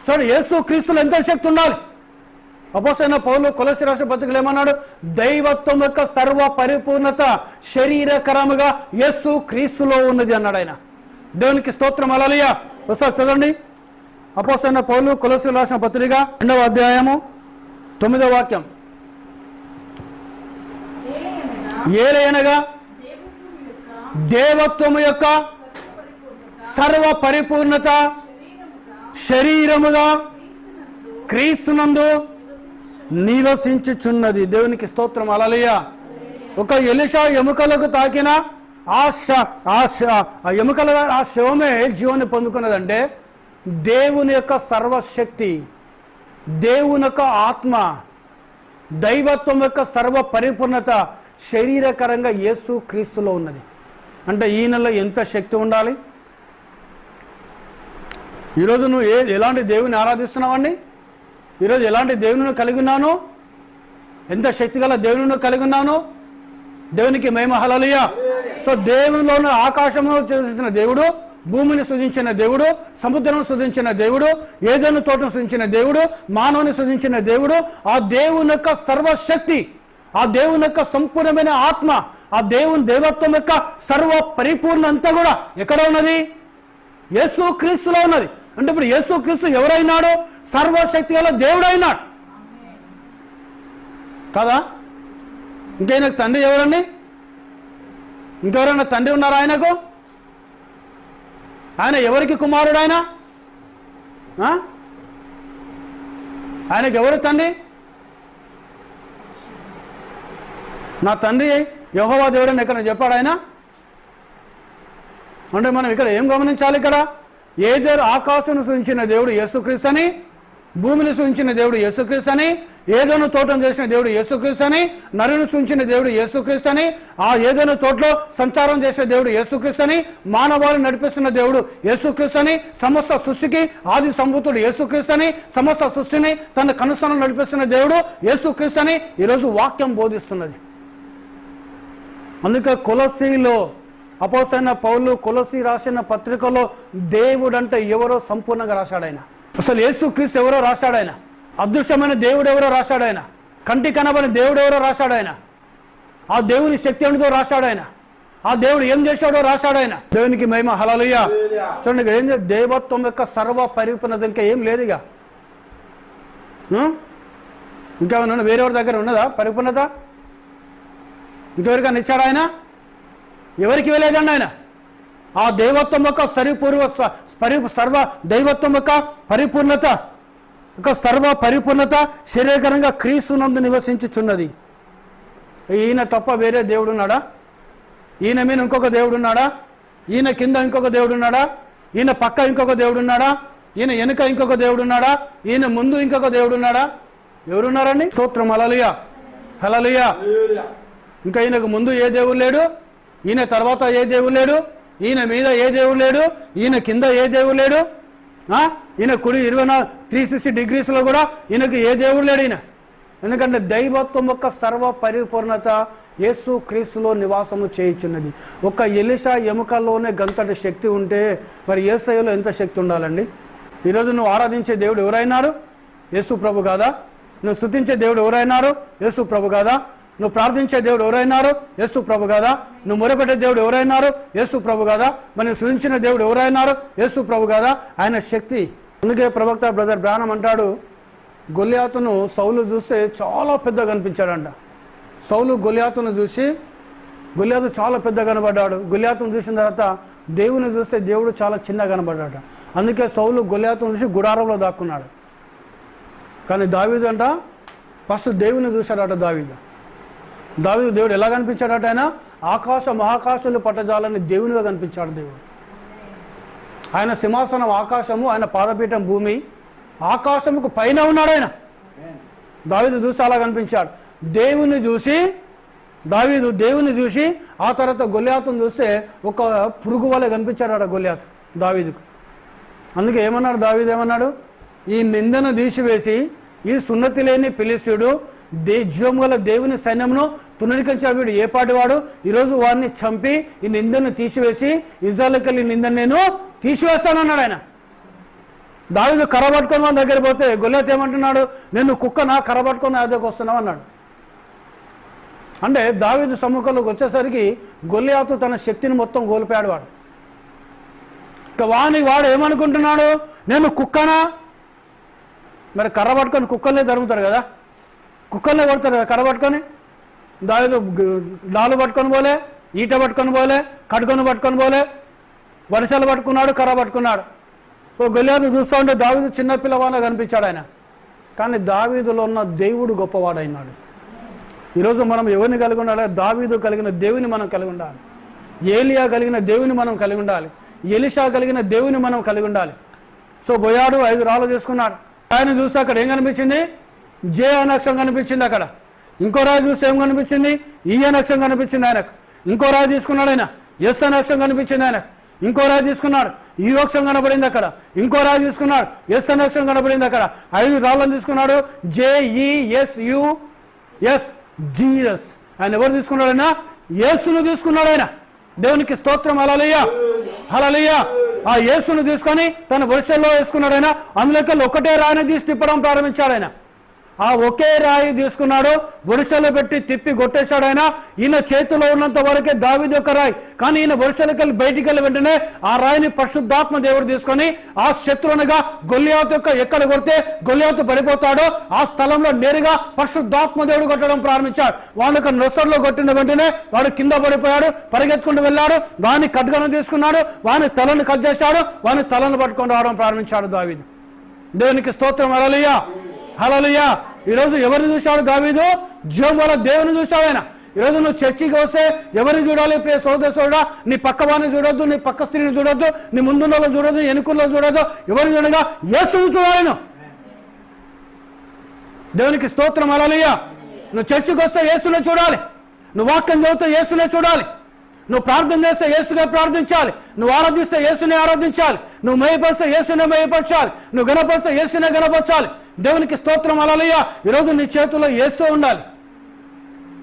చూడండి, యేసు క్రీస్తులో ఎంత శక్తి ఉండాలి. అపోస్తలుడైన పౌలు కొలస్సీ రాసిన పత్రికలో ఏమన్నాడు? దైవత్వం యొక్క సర్వ పరిపూర్ణత శరీరకరముగా యేసు క్రీస్తులో ఉన్నది అన్నాడు ఆయన. దేవునికి స్తోత్రం, హల్లెలూయా. ఒకసారి చదవండి, అపోస్తలుడైన పౌలు కొలస్సీ రాసిన పత్రిక 2వ అధ్యాయము 9వ వాక్యం. ఏలయనగా దేవత్వము యొక్క సర్వ పరిపూర్ణత శరీరముగా క్రీస్తునందు నివసించుచున్నది. దేవునికి స్తోత్రం, హల్లెలూయా. ఒక ఎలీషా ఎముకలకు తాకిన ఆ ఎముకల ఆ శవమే జీవాన్ని పొందుకున్నదంటే దేవుని యొక్క సర్వశక్తి, దేవుని యొక్క ఆత్మ, దైవత్వం యొక్క సర్వ పరిపూర్ణత శరీరకరంగా యేసు క్రీస్తులో ఉన్నది. అంటే ఈయనలో ఎంత శక్తి ఉండాలి? ఈరోజు నువ్వు ఎలాంటి దేవుని ఆరాధిస్తున్నావండి? ఈరోజు ఎలాంటి దేవుని కలిగి ఉన్నాను? ఎంత శక్తి గల దేవుని కలిగి ఉన్నాను? దేవునికి మహిమ, హల్లెలూయా. సో దేవునిలోని ఆకాశమును సృజించిన దేవుడు, భూమిని సృజించిన దేవుడు, సముద్రం సృజించిన దేవుడు, ఏదైనా తోటను సృజించిన దేవుడు, మానవుని సృజించిన దేవుడు, ఆ దేవుని యొక్క సర్వశక్తి, ఆ దేవుని యొక్క సంపూర్ణమైన ఆత్మ, ఆ దేవుని దేవత్వం యొక్క సర్వ పరిపూర్ణ అంతా కూడా ఎక్కడ ఉన్నది? యేసు క్రీస్తులో ఉన్నది. అంటే ఇప్పుడు యేసు క్రీస్తు ఎవరైనాడు? సర్వశక్తి గల దేవుడైనాడు కదా. ఇంకైనా తండ్రి ఎవరండి? ఇంకెవరైనా తండ్రి ఉన్నారా ఆయనకు? ఆయన ఎవరికి కుమారుడు? ఆయనకు ఎవరు తండ్రి? నా తండ్రి యెహోవా దేవుడని ఎక్కడ చెప్పాడు ఆయన? అంటే మనం ఇక్కడ ఏం గమనించాలి? ఇక్కడ ఏదేరు ఆకాశం సృష్టించిన దేవుడు యేసుక్రీస్తు అని, భూమిని సృష్టించిన దేవుడు యేసుక్రీస్తు అని, ఏదోను తోటను చేసిన దేవుడు యేసుక్రీస్తు అని, నరుని సృష్టించిన దేవుడు యేసుక్రీస్తు అని, ఆ ఏదోను తోటలో సంచారం చేసిన దేవుడు యేసుక్రీస్తు అని, మానవాళిని నడిపిస్తున్న దేవుడు యేసుక్రీస్తు అని, సమస్త సృష్టికి ఆది సంభూతుడు యేసుక్రీస్తు అని, సమస్త సృష్టిని తన కనుసనం నడిపిస్తున్న దేవుడు యేసుక్రీస్తు అని ఈరోజు వాక్యం బోధిస్తున్నది. అందుకే కొలస్సీలో అపోస్తలుడైన పౌలు కొలస్సీ రాసిన పత్రికలో దేవుడు అంటే ఎవరో సంపూర్ణంగా రాశాడు ఆయన. అసలు యేసుక్రీస్తు ఎవరో రాశాడు ఆయన. అదృశ్యమైన దేవుడు ఎవరో రాశాడు ఆయన. కంటి కనబడిన దేవుడు ఎవరో రాశాడు ఆయన. ఆ దేవుని శక్తి ఏమిటో రాశాడు ఆయన. ఆ దేవుడు ఏం చేశాడో రాశాడు ఆయన. దేవునికి మహిమ, హల్లెలూయా. చూడండి, ఏం దేవత్వం యొక్క సర్వ పరిపూర్ణత ఇంకా ఏం లేదు. ఇక ఇంకేమన్నా వేరేవారి దగ్గర ఉన్నదా పరిపూర్ణత? ఇంకెవరికైనా ఇచ్చాడు ఆయన? ఎవరికి ఇవ్వలేదండి ఆయన. ఆ దైవత్వం యొక్క సర్వ దైవత్వం యొక్క పరిపూర్ణత సర్వ పరిపూర్ణత శరీరకరంగా క్రీస్తునందు నివసించుచున్నది. ఈయన తప్ప వేరే దేవుడు ఉన్నాడా? ఈయన మీద ఇంకొక దేవుడు ఉన్నాడా? ఈయన కింద ఇంకొక దేవుడు ఉన్నాడా? ఈయన పక్క ఇంకొక దేవుడు ఉన్నాడా? ఈయన వెనుక ఇంకొక దేవుడు ఉన్నాడా? ఈయన ముందు ఇంకొక దేవుడు ఉన్నాడా? ఎవరున్నారండి? స్తోత్రం, హల్లెలూయా, హల్లెలూయా. ఇంకా ఈయనకు ముందు ఏ దేవుడు లేడు, ఈయన తర్వాత ఏ దేవుడు లేడు, ఈయన మీద ఏ దేవుడు లేడు, ఈయన కింద ఏ దేవుడు లేడు, ఈయన కుడి 360 డిగ్రీస్లో కూడా ఈయనకు ఏ దేవుడు లేడు ఈయన. ఎందుకంటే దైవత్వం యొక్క సర్వ పరిపూర్ణత యేసు క్రీస్తులో నివాసము చేయుచున్నది. ఒక ఎలీషా ఎముకల్లోనే గంతటి శక్తి ఉంటే మరి యేసయ్యలో ఎంత శక్తి ఉండాలండి? ఈరోజు నువ్వు ఆరాధించే దేవుడు ఎవరైనారు? యేసు ప్రభు కాదా? నువ్వు స్తుతించే దేవుడు ఎవరైనారు? యేసు ప్రభు కాదా? నువ్వు ప్రార్థించే దేవుడు ఎవరైనారు? యేసు ప్రభు కాదా? నువ్వు మొరపెట్టే దేవుడు ఎవరైనారు? యేసు ప్రభు కాదా? మరి సృష్టించిన దేవుడు ఎవరైనారు? యేసు ప్రభు కాదా? ఆయన శక్తి. అందుకే ప్రవక్త బ్రదర్ బ్రానం అంటాడు, గొల్యాతును సౌలు చూస్తే చాలా పెద్దగా కనిపించాడంట. సౌలు గొల్యాతును చూసి గొల్యాతు చాలా పెద్దగా కనబడ్డాడు. గొల్యాతును చూసిన తర్వాత దేవుని చూస్తే దేవుడు చాలా చిన్నగా కనబడ్డాడు. అందుకే సౌలు గొల్యాతును చూసి గుడారంలో దాక్కున్నాడు. కానీ దావీదు అంట ఫస్ట్ దేవుని చూశాడట. దావీదు దేవుడు ఎలా కనిపించాడట? ఆయన ఆకాశ మహాకాశాలు పట్టజాలని దేవునిగా కనిపించాడు దేవుడు. ఆయన సింహాసనం ఆకాశము, ఆయన పాదపీఠం భూమి. ఆకాశముకు పైన ఉన్నాడు ఆయన. దావీదు చూసి అలా కనిపించాడు. దేవుని చూసి ఆ తర్వాత గొల్యాతును చూస్తే ఒక పురుగు వలె కనిపించాడు గొల్యాతు దావీదుకు. అందుకే ఏమన్నాడు దావీదు? ఏమన్నాడు? ఈ నిందను తీసివేసి ఈ సున్నతి లేని ఫిలిష్తీయుడు జీవము గల దేవుని సైన్యమును తునరికించే వీడు ఏ పాటివాడు? ఈరోజు వారిని చంపి ఈ నిందను తీసివేసి ఇజ్రాయేలుకెళ్ళి నిందను నేను తీసివేస్తానన్నాడు ఆయన. దావీదు కర్ర పట్టుకొని వాళ్ళ దగ్గర పోతే గొల్యాతు ఏమంటున్నాడు? నేను కుక్కనా కర్ర పట్టుకొని నా దగ్గరకు వస్తున్నావు అన్నాడు. అంటే దావీదు సమ్ముఖంలోకి వచ్చేసరికి గొల్యాతు తన శక్తిని మొత్తం కోల్పోయాడు. ఇక వాడు ఏమనుకుంటున్నాడు? నేను కుక్కనా? మరి కర్ర పట్టుకొని కుక్కలనే తరుముతారు కదా, కుక్కలనే కొడతారు కదా కర్ర పట్టుకొని. దావీదు డాలు పట్టుకొని పోలే, ఈట పట్టుకొని పోలే, కడుకొని పట్టుకొని పోలే, వర్షాలు పట్టుకున్నాడు, కర్ర పట్టుకున్నాడు. ఓ గొల్యాతు చూస్తూ ఉంటే దావీదు చిన్న పిల్లవాడిగా కనిపించాడు ఆయన. కానీ దావీదులో ఉన్న దేవుడు గొప్పవాడైనాడు. ఈరోజు మనం ఎవరిని కలిగి ఉండాలి? దావీదు కలిగిన దేవుని మనం కలిగి ఉండాలి. ఏలియా కలిగిన దేవుని మనం కలిగి ఉండాలి. ఎలీషా కలిగిన దేవుని మనం కలిగి ఉండాలి. సో పోయాడు, 5 రాళ్ళు తీసుకున్నాడు. ఆయన చూస్తే అక్కడ ఏం కనిపించింది? జే అనే అక్షరం కనిపించింది అక్కడ. ఇంకో రాయి చూస్తే ఏం కనిపించింది? ఈ అనే అక్షరం కనిపించింది ఆయనకు. ఇంకో రాయి తీసుకున్నాడు ఆయన, ఎస్ అనే అక్షరం కనిపించింది ఆయనకు. ఇంకో రాయి తీసుకున్నాడు, ఈ అక్షరం కనబడింది అక్కడ. ఇంకో రాయి తీసుకున్నాడు, ఎస్ అనే అక్షరం కనబడింది అక్కడ. 5 రాళ్ళని తీసుకున్నాడు, JESUS, జీసస్. ఆయన ఎవరు తీసుకున్నాడు? ఆయన యేసును తీసుకున్నాడు ఆయన. దేవునికి స్తోత్రం, హల్లెలూయా, హల్లెలూయా. ఆ యేసును తీసుకొని తన వరుసల్లో వేసుకున్నాడు ఆయన. అందులోకి ఒకటే రాయిని తీసి తిప్పడం ప్రారంభించాడు ఆయన. ఆ ఒకే రాయి తీసుకున్నాడు, వరుసలో పెట్టి తిప్పి కొట్టేశాడు ఆయన. ఈయన చేతిలో ఉన్నంత వరకే దావీదు యొక్క రాయి. కానీ ఈయన వరుసలకి వెళ్ళి బయటికి వెళ్ళి వెంటనే ఆ రాయిని పరిశుద్ధాత్మ దేవుడు తీసుకొని ఆ శత్రువునిగా గొల్యాతు యొక్క ఎక్కడ కొడితే గొల్యాతు పడిపోతాడో ఆ స్థలంలో నేరుగా పరిశుద్ధాత్మ దేవుడు కొట్టడం ప్రారంభించాడు. వాళ్ళకి నొసర్లో కొట్టిన వెంటనే వాడు కింద పడిపోయాడు, పరిగెత్తుకుంటూ వెళ్ళాడు. వాని ఖడ్గను తీసుకున్నాడు, వాని తలను కట్ చేశాడు, వాని తలను పట్టుకొని రావడం ప్రారంభించాడు దావీదు. దేవునికి స్తోత్రం, హల్లెలూయా, హల్లెలూయా. ఈరోజు ఎవరిని చూశాడు దావీదు? జీవం గల దేవుని చూశాడు ఆయన. ఈరోజు నువ్వు చర్చికి వస్తే ఎవరిని చూడాలి? ప్రియ సోదరుడా, నీ పక్క వారిని చూడొద్దు, నీ పక్క స్త్రీని చూడొద్దు, నీ ముందున్న వాళ్ళని చూడొద్దు, వెనుకున్న చూడొద్దు, ఎవరిని చూడగా యేసును చూడాలి. నువ్వు దేవునికి స్తోత్రం. హల్లెలూయా. నువ్వు చర్చికి వస్తే యేసునే చూడాలి, నువ్వు వాక్యం చదివితే యేసునే చూడాలి, నువ్వు ప్రార్థన చేస్తే యేసునే ప్రార్థించాలి, నువ్వు ఆరాధిస్తే యేసునే ఆరాధించాలి, నువ్వు మేయపరిస్తే యేసునే మేయపరచాలి, నువ్వు గణపరిస్తే యేసునే గణపరచాలి. దేవునికి స్తోత్రం. హల్లెలూయా. ఈరోజు నీ చేతుల్లో యేసు ఉండాలి,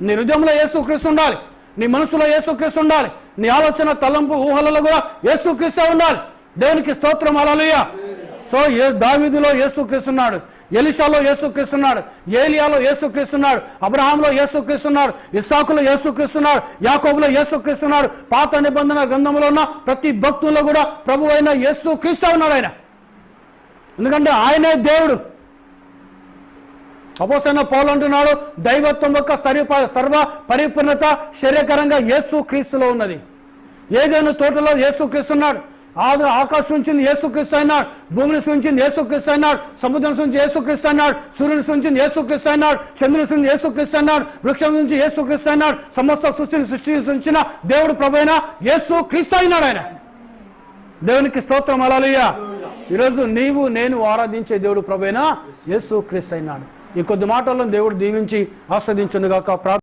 నీ హృదయంలో యేసుక్రీస్తు ఉండాలి, నీ మనసులో యేసుక్రీస్తు ఉండాలి, నీ ఆలోచన తలంపు ఊహలలో కూడా యేసుక్రీస్తు ఉండాలి. దేవునికి స్తోత్రం. హల్లెలూయా. సో దావీదులో యేసుక్రీస్తు ఉన్నాడు, ఎలీషాలో యేసుక్రీస్తున్నాడు, ఏలియాలో యేసుక్రీస్తున్నాడు, అబ్రహాంలో యేసుక్రీస్తున్నాడు, ఇస్సాకులో యేసుక్రీస్తున్నాడు, యాకోబులో యేసుక్రీస్తున్నాడు. పాత నిబంధన గ్రంథంలో ఉన్న ప్రతి భక్తుల్లో కూడా ప్రభు అయిన యేసుక్రీస్తు ఉన్నాడు ఆయన. ఎందుకంటే ఆయనే దేవుడు. అపోస్తలుడైన పౌలు అంటున్నాడు, దైవత్వం యొక్క సర్వ పరిపూర్ణత శరీరకరంగా యేసుక్రీస్తులో ఉన్నది. ఏదైనా తోటలో యేసుక్రీస్తున్నాడు, ఆకాశం నుంచి యేసుక్రీస్తు అయినాడు, భూమిని సృష్టించింది యేసుక్రీస్తు అయినాడు, సముద్రం నుంచి యేసుక్రీస్తు అయినాడు, సూర్యుని సృష్టించింది యేసుక్రీస్తు అయినాడు, చంద్రుని నుంచి యేసుక్రీస్తు అయినాడు, వృక్షం నుంచి యేసుక్రీస్తు అయినాడు. సమస్త సృష్టించిన దేవుడు ప్రభువైన యేసుక్రీస్తు అయినాడు ఆయన. దేవునికి స్తోత్రం. హల్లెలూయా. ఈరోజు నీవు నేను ఆరాధించే దేవుడు ప్రభువైన యేసుక్రీస్తు అయినాడు. ఈ కొద్ది మాటలను దేవుడు దీవించి ఆస్వాదించునుగాక.